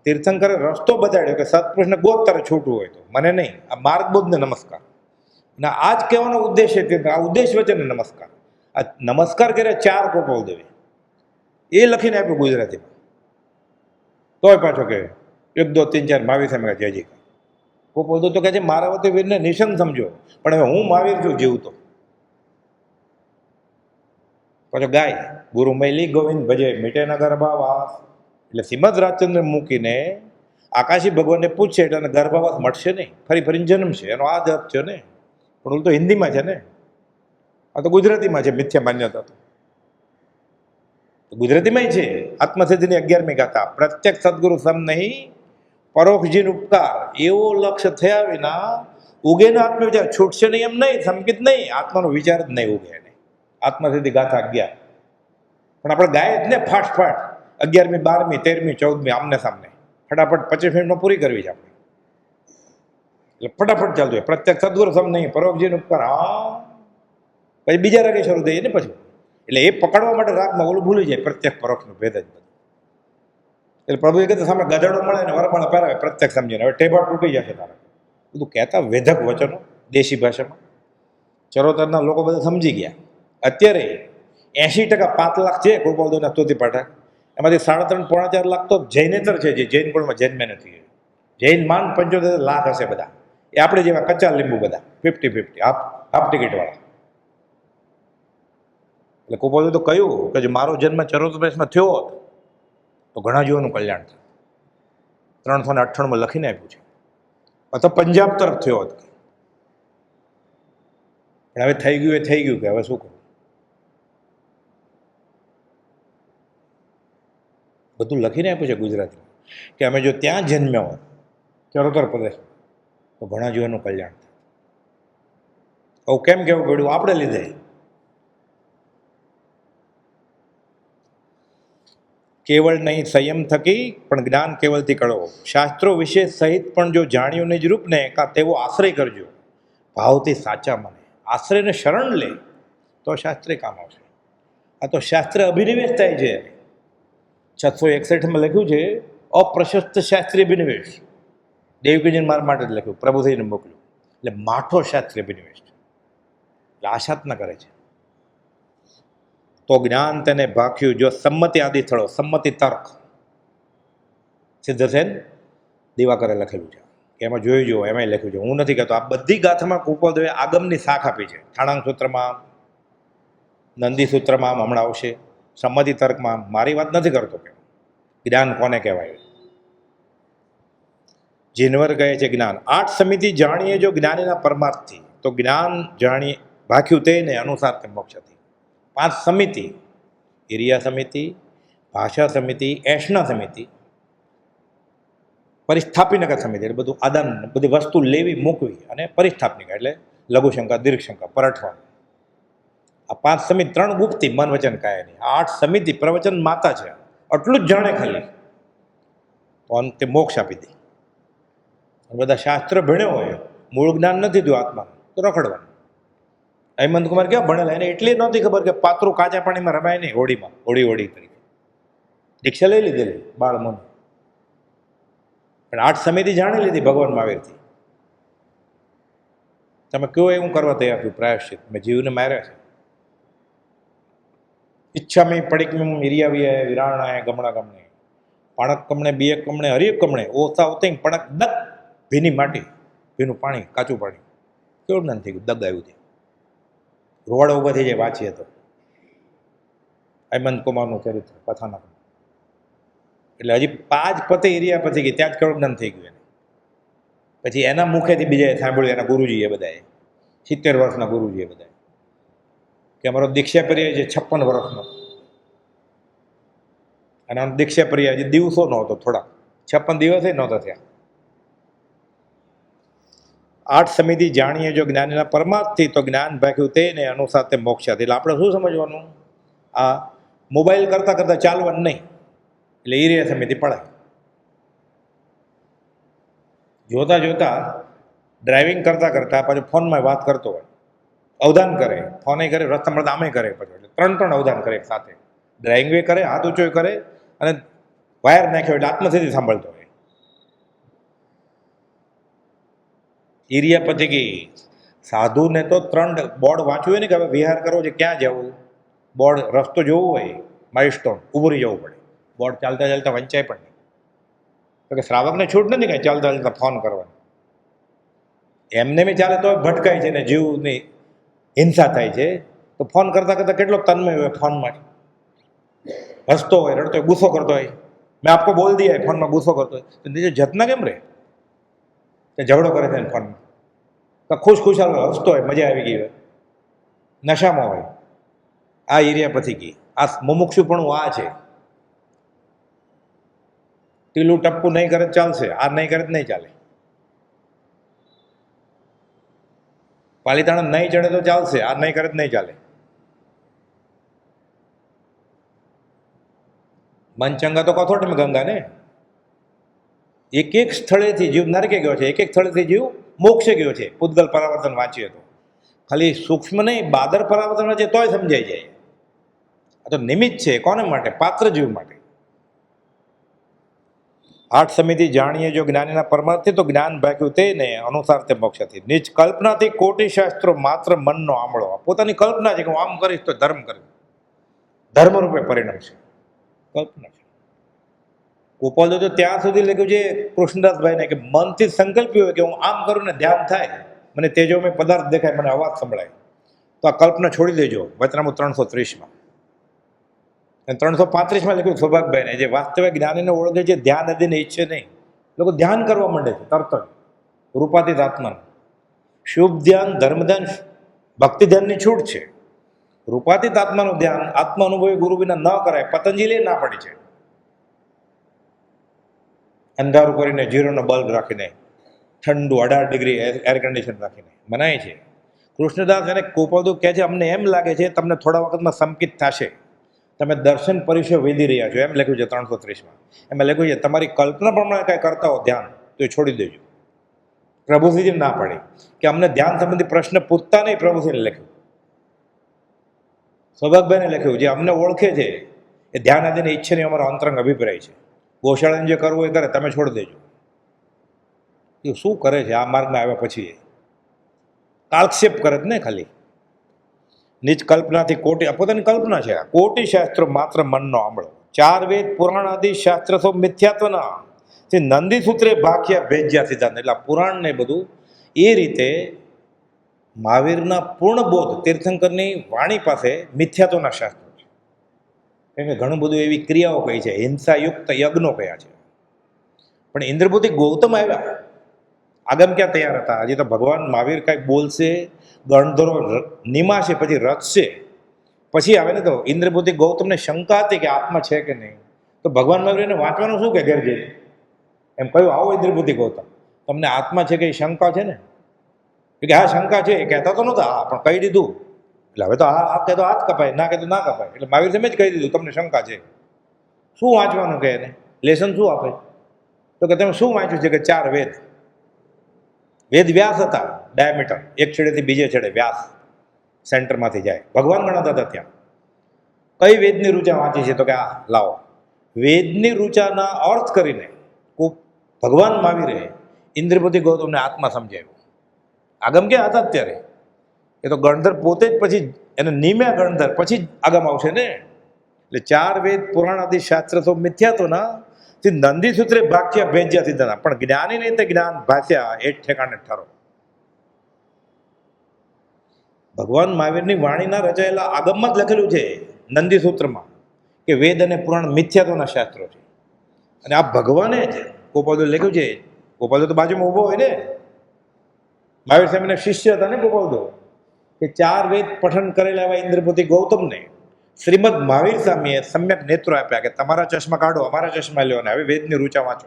તીર્થંકરે રસ્તો બતાડ્યો કે સત્પુરુષને ગોત તારે છૂટવું હોય તો, મને નહીં. આ માર્ગબોધને નમસ્કાર. અને આ જ કહેવાનો ઉદ્દેશ છે. આ ઉદ્દેશ વચ્ચેને નમસ્કાર. આ નમસ્કાર કર્યા 4 ગોપાલ દેવે, એ લખીને આપ્યું ગુજરાતીમાં. તોય પાછો કે 1 2 3 4 મહાવીર સામે જયજી કા. ગોપાલ તો કહે છે મારા વતી વીરને નિશંક સમજો, પણ હવે હું મહાવીર છું જીવતો. પાછો ગાય ગુરુ મૈલી ગોવિંદ ભજે મીટે ન ગર્ભાવાસ. એટલે શ્રીમદ રાજચંદ્ર મૂકીને આકાશી ભગવાનને પૂછશે એટલે ગર્ભાવાસ મળશે નહીં, ફરી ફરીને જન્મ છે. એનો આ જ અર્થ છે ને. પણ ઓલું તો હિન્દીમાં છે ને, આ તો ગુજરાતીમાં છે. મિથ્યા માન્યતા તો ગુજરાતીમાં છે. આત્મસિદ્ધિની 11મી ગાથા. પ્રત્યક્ષ સદગુરુ સમ નહીં, પરોક્ષજીન ઉપકાર. એવો લક્ષ્ય થયા વિના ઉગેનો આત્મવિચાર છૂટશે નહીં. એમ નહીં, સંકિત નહીં, આત્માનો વિચાર જ નહીં ઉગે. આત્મસિદ્ધિ ગાથા 11. પણ આપણે ગાય જ ને ફાટ 11મી 12મી 13મી 14મી આમને સામને ફટાફટ 25 મિનિટમાં પૂરી કરવી છે આપણે. એટલે ફટાફટ ચાલતું હોય. પ્રત્યક્ષ સદગુરુ સમ નહીં, પરોક્ષજીન ઉપકાર. હા, પછી બીજા રાગે શરૂ થઈએ ને પછી. એટલે એ પકડવા માટે રાગમાં ઓલું ભૂલી જાય, પ્રત્યક્ષ પરોક્ષનો ભેદ જ બધું. એટલે પ્રભુએ કીધું સામે ગધેડો મળે ને વરમાળા પહેરાવે પ્રત્યક્ષ સમજીને. હવે ટેબા તૂટી જશે તારા. બધું કહેતા વેધક વચનો દેશી ભાષામાં. ચરોતરના લોકો બધા સમજી ગયા. અત્યારે 80% 5 લાખ છે ગોપાલદેવના સ્તુતિ પાઠક. એમાંથી 3.5 પોણા 4 લાખ તો જૈનેતર છે, જે જૈન પણ જન્મે નથી. જૈન માન 75 લાખ હશે બધા. એ આપણે જેવા કચ્ચા લીંબુ બધા 50-50 હાફ ટિકિટ વાળા. એટલે કુપોલે તો કહ્યું કે જો મારો જન્મ ચરોતરસમાં થયો હોત તો ઘણા જીવોનું કલ્યાણ થાય. 398 લખીને આપ્યું છે. અથવા પંજાબ તરફ થયો હોત, પણ હવે થઈ ગયું એ થઈ ગયું, કે હવે શું કરું? બધું લખીને આપ્યું છે ગુજરાતીમાં કે અમે જો ત્યાં જન્મ્યા હોત ચરોતર પ્રદેશમાં તો ઘણા જીવોનું કલ્યાણ થાય. આવું કેમ કેવું પડ્યું? આપણે લીધે. કેવળ નહીં સંયમ થકી પણ જ્ઞાન કેવલથી કળો. શાસ્ત્રો વિશે સહિત પણ જો જાણ્યું નિજ રૂપને કાં તેવો આશ્રય કરજો. ભાવથી સાચા મને આશ્રયને શરણ લે તો શાસ્ત્રે કામ આવશે. આ તો શાસ્ત્ર અભિનિવેશ થાય છે. 661 લખ્યું છે અપ્રશસ્ત શાસ્ત્રીય અભિનિવેશ. દેવકીજીને મારા માટે જ લખ્યું, પ્રભુજીને મોકલ્યું. એટલે માઠો શાસ્ત્રીય અભિનિવેશ છે. એટલે આશાત્ના કરે છે. તો જ્ઞાન તેને ભાખ્યું જો સંમતિ આદિ થળો, સંમતિ તર્ક. સિદ્ધસેન દિવાકરે લખેલું છે કે એમાં જોઈ જુઓ, એમાં લખ્યું છે. હું નથી કહેતો. આ બધી ગાથામાં કુપોલદેવે આગમની શાખ આપી છે. થાણાંગ સૂત્રમાં, નંદી સૂત્રમાં હમણાં આવશે, સંમતિ તર્કમાં. મારી વાત નથી કરતો કે જ્ઞાન કોને કહેવાય. જીનવર કહે છે જ્ઞાન 8 સમિતિ જાણીએ જો જ્ઞાનીના પરમાર્થથી તો જ્ઞાન જાણી ભાખ્યું તેને અનુસાર તે મોક્ષથી. 5 સમિતિ, ઇરિયા સમિતિ, ભાષા સમિતિ, એષણા સમિતિ, પરિસ્થાપિનક સમિતિ, એટલે બધું આદાન, બધી વસ્તુ લેવી મૂકવી, અને પરિસ્થાપનિક એટલે લઘુશંકા, દીર્ઘશંકા, પરઠવાનું. આ 5 સમિતિ, 3 ગુપ્તી, મન વચન કાયાની. આ 8 સમિતિ પ્રવચન માતા છે. આટલું જ જાણે ખાલી તો અંતે મોક્ષ આપી દે. બધા શાસ્ત્ર ભણ્યો હોય, મૂળ જ્ઞાન નથી થયું આત્માનું, તો રખડવાનું. હેમંત કુમાર ક્યાં ભણેલા? એને એટલી નહોતી ખબર કે પાત્રું કાચા પાણીમાં રમાય નહીં, હોડીમાં, હોડી તરીકે દીક્ષા લઈ લીધેલી બાળ મન. પણ 8 સમિતિ જાણી લીધી ભગવાન મહાવીરથી. તમે કયો એવું કરવા તૈયાર થયું? પ્રાયશ્ચિત. મેં જીવને માર્યા છે. ઈચ્છા મેં પડીક મેં હિરિયાવી વિરાણાય ગમણા ગમને પાણક કમણે બીએ કમણે હરિયક કમણે ઓસા ઓતે પણક દગ ભીની માટી, ભીનું પાણી, કાચું પાણી. કેવું જ્ઞાન થઈ ગયું? દગ આવ્યું છે. રોવાડા ઊભા થઈ જાય વાંચીએ તો. હેમંત કુમારનું ચરિત્ર કથાના. એટલે હજી 5 પતે એરિયા પછી ગઈ, ત્યાં જ કેવું જ્ઞાન થઈ ગયું એને. પછી એના મુખેથી બીજાએ સાંભળ્યું, એના ગુરુજીએ બધાએ, 70 વર્ષના ગુરુજીએ બધાએ, કે અમારો દીક્ષા પર્યાય છે 56 વર્ષનો. અને આમ દીક્ષા પર્યાય હજી દિવસો નહોતો, થોડા 56 દિવસે નહોતા થયા. 8 સમિતિ જાણીએ જો જ્ઞાનીના પરમાર્થથી તો જ્ઞાન ભાગ્યું તેને અનુસાર તે મોક્ષાથી. એટલે આપણે શું સમજવાનું? આ મોબાઈલ કરતાં કરતાં ચાલવાનું નહીં. એટલે ઇરિયા સમિતિ પડાય. જોતા જોતા ડ્રાઇવિંગ કરતાં કરતાં પાછું ફોનમાં વાત કરતો હોય, અવધાન કરે, ફોને કરે, રસ્તા મળતા આમે કરે, પછી એટલે 3 અવધાન કરે એક સાથે. ડ્રાઇવિંગ કરે, હાથ ઊંચો કરે, અને વાયર નાખ્યો એટલે આત્મસ્થિતિ સાંભળતો હોય. ઇરિયા પછી કે સાધુને તો 3 બોર્ડ વાંચવું હોય ને કે હવે વિહાર કરવો છે, ક્યાં જવું, બોર્ડ રસ્તો જોવું હોય, માઇલસ્ટોન ઊભું રહી જવું પડે. બોર્ડ ચાલતા ચાલતા વંચાય પણ નહીં. તો કે શ્રાવકને છૂટ નથી કાંઈ ચાલતા ચાલતા ફોન કરવાનો. એમને બી ચાલે તો ભટકાય છે ને જીવની હિંસા થાય છે. તો ફોન કરતાં કરતાં કેટલો તન્મય હોય ફોનમાં. હસતો હોય, રડતો હોય, ગુસ્સો કરતો હોય. મેં આપકો બોલ દિયા ફોનમાં ગુસ્સો કરતો હોય તો નીચે જતના કેમ રહે? કે ઝઘડો કરે છે ફોનમાં. તો ખુશખુશાલ હોય, હસતો હોય, મજા આવી ગઈ હોય, નશામાં હોય. આ એરિયા પછી ગઈ. આ મુમુક્ષુપણું આ છે. ટીલું ટપ્પું નહીં કરે ચાલશે, આ નહીં કરે નહીં ચાલે. પાલીતાણા નહીં ચડે તો ચાલશે, આ નહીં કરે નહીં ચાલે. મનચંગા તો કથોટમાં ગંગા ને. એક એક સ્થળેથી જીવ નરકે ગયો છે, એક એક સ્થળેથી જીવ મોક્ષે ગયો છે. પૂતગલ પરાવર્તન વાંચીએ તો ખાલી સૂક્ષ્મ નહીં, બાદર પરાવર્તન વાંચીએ તોય સમજાઈ જાય. આ તો નિમિત્ત છે. કોને માટે? પાત્ર જીવ માટે. 8 સમિતિ જાણીએ જો જ્ઞાનીના પરમાર્થથી તો જ્ઞાન ભાગ્યું તેને અનુસાર તે મોક્ષથી. નિજ કલ્પનાથી કોટી શાસ્ત્રો માત્ર મનનો આમળો. પોતાની કલ્પના છે કે હું આમ કરીશ તો ધર્મ કરીશ, ધર્મ રૂપે પરિણમશે. કલ્પના છે. ગોપાલ તો ત્યાં સુધી લખ્યું છે કૃષ્ણદાસભાઈને કે મનથી સંકલ્પ્યું હોય કે હું આમ કરું ને ધ્યાન થાય, મને તેજોમય પદાર્થ દેખાય, મને અવાજ સંભળાય, તો આ કલ્પના છોડી દેજો. વચનામૃત 330માં. અને 335માં લખ્યું સૌભાગભાઈને, જે વાસ્તવિક જ્ઞાનીને ઓળખે છે, ધ્યાન આદિને ઈચ્છે નહીં. લોકો ધ્યાન કરવા માંડે છે તરત જ રૂપાતીત આત્માનું. શુભ ધ્યાન, ધર્મ ધ્યાન, ભક્તિ ધ્યાનની છૂટ છે. રૂપાતીત આત્માનું ધ્યાન આત્મા અનુભવી ગુરુ વિના ન કરાય. પતંજલિએ ના પડી છે. અંધારું કરીને 0નો બલ્બ રાખીને, ઠંડુ 18 ડિગ્રી એર કન્ડિશન રાખીને મનાય છે. કૃષ્ણદાસ અને કોપાદુ કહે છે, અમને એમ લાગે છે તમને થોડા વખતમાં સંકિત થશે, તમે દર્શન પરિચય વેધી રહ્યા છો. એમ લખ્યું છે 330માં. એમાં લખ્યું છે તમારી કલ્પના પ્રમાણે કાંઈ કરતા હો ધ્યાન તો એ છોડી દેજો. પ્રભુશ્રીજી ના પાડી કે અમને ધ્યાન સંબંધી પ્રશ્ન પૂછતા નહીં. પ્રભુશ્રીને લખ્યું, સૌભાગભાઈને લખ્યું, જે અમને ઓળખે છે એ ધ્યાન આદિને ઈચ્છે નહીં, અમારો અંતરંગ અભિપ્રાય છે. ગોશાળાને જે કરવું એ કરે, તમે છોડી દેજો. એ શું કરે છે આ માર્ગમાં આવ્યા પછી? કાલક્ષેપ કરે જ ને ખાલી. નિજ કલ્પનાથી કોટી, પોતાની કલ્પના છે. કોટી શાસ્ત્રો માત્ર મનનો આંબળો, 4 વેદ પુરાણ આદિ શાસ્ત્ર સૌ મિથ્યાત્વના, તે નંદી સૂત્રે ભાખ્યા ભેજ્યા સિદ્ધાંત. એટલે પુરાણ ને બધું એ રીતે મહાવીરના પૂર્ણ બોધ તીર્થંકરની વાણી પાસે મિથ્યાત્વના શાસ્ત્રો છે. કેમ કે ઘણું બધું એવી ક્રિયાઓ કહી છે, હિંસાયુક્ત યજ્ઞો કયા છે. પણ ઇન્દ્રપુતિ ગૌતમ આવ્યા, આગમ ક્યાં તૈયાર હતા? હજી તો ભગવાન મહાવીર કાંઈક બોલશે, ગણધરો નિમાશે, પછી રચશે, પછી આવે ને. તો ઇન્દ્રપુતિ ગૌતમને શંકા હતી કે આત્મા છે કે નહીં. તો ભગવાન મહાવીરને વાંચવાનું શું કે ઘેર જઈને એમ કહ્યું, આવો ઇન્દ્રપુતિ ગૌતમ, તમને આત્મા છે કે એ શંકા છે ને? કે હા શંકા છે. એ કહેતા તો નહોતા, હા પણ કહી દીધું. એટલે હવે તો આ કહેતો હાથ કપાય, ના કહેતો ના કપાય. એટલે મહાવીર સામે જ કહી દીધું તમને શંકા છે. શું વાંચવાનું કે એને લેસન શું આપે? તો કે તમે શું વાંચ્યું છે? કે 4 વેદ. વેદ વ્યાસ હતા, ડાયામીટર, એક છેડેથી બીજે છેડે વ્યાસ સેન્ટરમાંથી જાય. ભગવાન ગણાતા હતા ત્યાં. કઈ વેદની રૂચા વાંચી છે? તો કે આ લાવો. વેદની રૂચાના અર્થ કરીને ભગવાન મહાવીરે ઇન્દ્રપતિ ગૌતમને આત્મા સમજાવ્યો. આગમ ક્યાં હતા અત્યારે? એ તો ગણધર પોતે જ પછી એને નિમ્યા ગણધર પછી જ આગમ આવશે ને. એટલે 4 વેદ પુરાણ આદિ શાસ્ત્ર સૌ મિથ્યાત્વના, તે નંદી સૂત્રે ભાગ્યા ભેજ્યા સિદ્ધાંત. પણ જ્ઞાની નહીં તે જ્ઞાન ભાષ્યા એ જ ઠેકાણે ઠરો. ભગવાન મહાવીરની વાણીના રચાયેલા આગમમાં જ લખેલું છે નંદી સૂત્રમાં કે વેદ અને પુરાણ મિથ્યાત્વના શાસ્ત્રો છે. અને આ ભગવાને જ ગોપાલુ લખ્યું છે. ગોપાલુ તો બાજુમાં ઊભો હોય ને, મહાવીર સાહેબના શિષ્ય હતા ને ગોપાલુ, કે 4 વેદ પઠન કરેલા એવા ઇન્દ્રપતિ ગૌતમને શ્રીમદ મહાવીર સ્વામીએ સમ્યક નેત્રો આપ્યા કે તમારા ચશ્મા કાઢો, અમારા ચશ્મા લ્યો, ને હવે વેદની રૂચા વાંચો.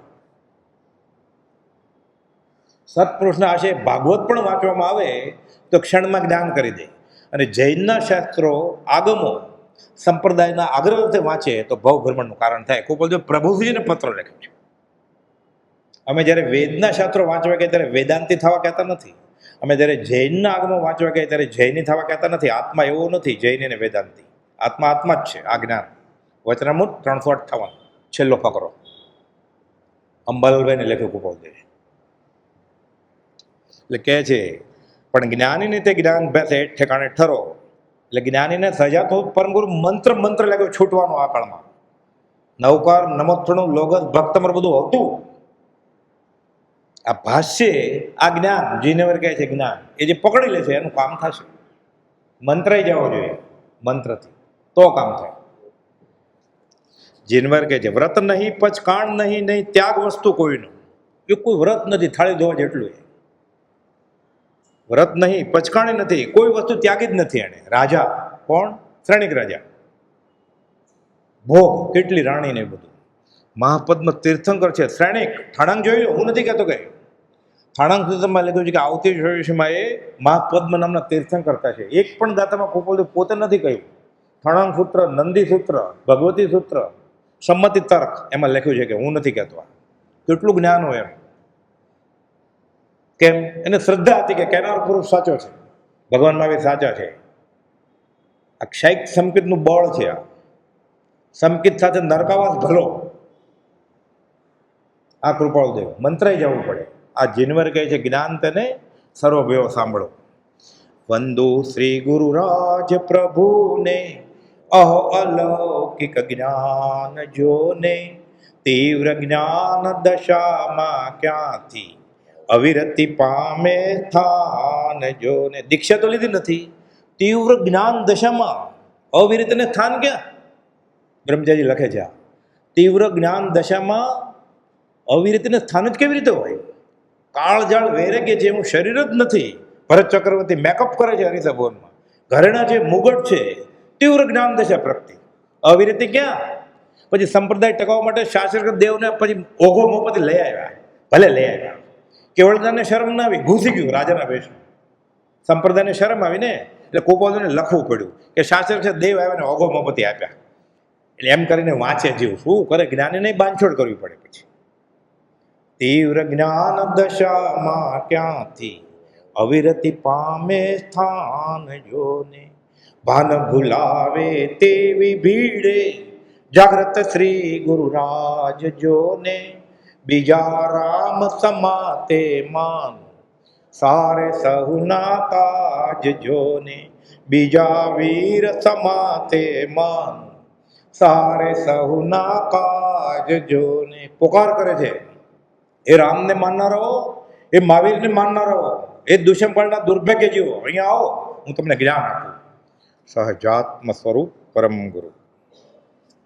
સત્પુરુષના આશય ભાગવત પણ વાંચવામાં આવે તો ક્ષણમાં જ્ઞાન કરી દે. અને જૈનના શાસ્ત્રો આગમો સંપ્રદાયના આગ્રહથી વાંચે તો ભવભ્રમણનું કારણ થાય. ગોપાલદેવ પ્રભુજીને પત્ર લખ્યો છે. અમે જ્યારે વેદના શાસ્ત્રો વાંચવા ગયા ત્યારે વેદાંતી થવા કહેતા નથી. અમે જ્યારે જૈનના આગમો વાંચવા ગયા ત્યારે જૈની થવા કહેતા નથી. આત્મા એવો નથી જૈન અને વેદાંતી. આત્મા આત્મા જ છે. આ જ્ઞાન વચનામૃત 358 છેલ્લો ફકરો અંબાલાલભાઈને લખ્યો ગોપાલદેવે. એટલે કહે છે, પણ જ્ઞાનીને તે જ્ઞાન બેસે ઠેકાણે ઠરો. એટલે જ્ઞાનીને સજા તો પરમગુરુ મંત્ર લાગ્યો છૂટવાનો આ કાળમાં. નવકાર, નમોત્થણું, લોગસ, ભક્તમર બધું હતું. આ ભાષ્ય, આ જ્ઞાન જીનેવર કહે છે જ્ઞાન, એ જે પકડી લે છે એનું કામ થશે. મંત્રાઈ જવો જોઈએ મંત્રથી, તો કામ થાય. જીનવર કહે છે વ્રત નહીં, પચકાણ નહીં ત્યાગ વસ્તુ કોઈનું. એ કોઈ વ્રત નથી થાળી ધોવા જેટલું. વ્રત નહીં, પચકાણી નથી, કોઈ વસ્તુ ત્યાગી જ નથી એને. રાજા કોણ? શ્રેણિક રાજા. ભોગ કેટલી રાણી ને બધું. મહાપદ્મ તીર્થંકર છે શ્રેણિક. ઠાણાંગ જોઈ લો, હું નથી કહેતો કે ઠાણાંગ સૂત્રમાં લખ્યું છે કે આવતી ભવિષ્યમાં એ મહાપદ્મ નામના તીર્થંકર છે. એક પણ ગાતામાં ગોપાલદેવ પોતે નથી કહ્યું. ઠાણાંગ સૂત્ર, નંદી સૂત્ર, ભગવતી સૂત્ર, સંમતિ તર્ક એમાં લખ્યું છે કે હું નથી કહેતો. કેટલું જ્ઞાન હોય એમ. કેમ? એને શ્રદ્ધા હતી કે કહેનાર પુરુષ સાચો છે, ભગવાન મહાવીર સાચા છે. આ ક્ષૈક સંકિતનું બળ છે. આ સંકિત સાથે નરકાવાસ ભલો. આ કૃપાળુદેવ મંત્રાઈ જવું પડે. આ જીનવર કહે છે જ્ઞાન તને સર્વભયો સાંભળો. વંદુ શ્રી ગુરુરાજ પ્રભુને અહો અલૌકિક જ્ઞાન જોને. તીવ્ર જ્ઞાન દશામાં ક્યાંથી અવિરતિ પામે સ્થાન જોને. દીક્ષા તો લીધી નથી. તીવ્ર જ્ઞાન દશામાં અવિરત ને સ્થાન ક્યાં? બ્રહ્મચારી લખે છે આ તીવ્ર જ્ઞાન દશામાં અવિરતિને સ્થાન જ કેવી રીતે હોય? કાળજાળ વેરે કે જે હું શરીર જ નથી. ભરત ચક્રવર્તી મેકઅપ કરે છે હરિસા ભવનમાં. ઘરેણા જે મુગટ છે તીવ્ર જ્ઞાન દશા પ્રગતિ, અવિરતિ ક્યાં? પછી સંપ્રદાય ટકાવવા માટે શાસ્ત્ર દેવને પછી ઓઘો મોપતિ લઈ આવ્યા, ભલે લઈ આવ્યા. કેવળદાને શરમ ના આવી, ઘૂસી ગયું રાજાના વેશમાં. સંપ્રદાયને શરમ આવી ને એટલે કોપાલજીને લખવું પડ્યું કે શાસ્ત્ર દેવ આવ્યા ને ઓઘો મોપતિ આપ્યા. એટલે એમ કરીને વાંચે જીવ શું કરે, જ્ઞાનીને બાંધછોડ કરવી પડે. પછી તીવ્ર જ્ઞાન દશામાં ક્યાંથી અવિરતિ પામે સ્થાન જોને, ભાન ભૂલાવે તેવી ભીડે જાગ્રત શ્રી ગુરુરાજ જોને, બીજા રામ સમાતે માન સારે સહુના કાજ જોને, બીજા વીર સમાતે માન સારે સહુના કાજ જોને. પોકાર કરે છે એ રામને માનનારો, એ મહાવીરને માનનારો, એ દુષ્મફળના દુર્ભાગ્ય જીવો, અહીંયા આવો, હું તમને જ્ઞાન આપું. સહજાત્મ સ્વરૂપ પરમ ગુરુ.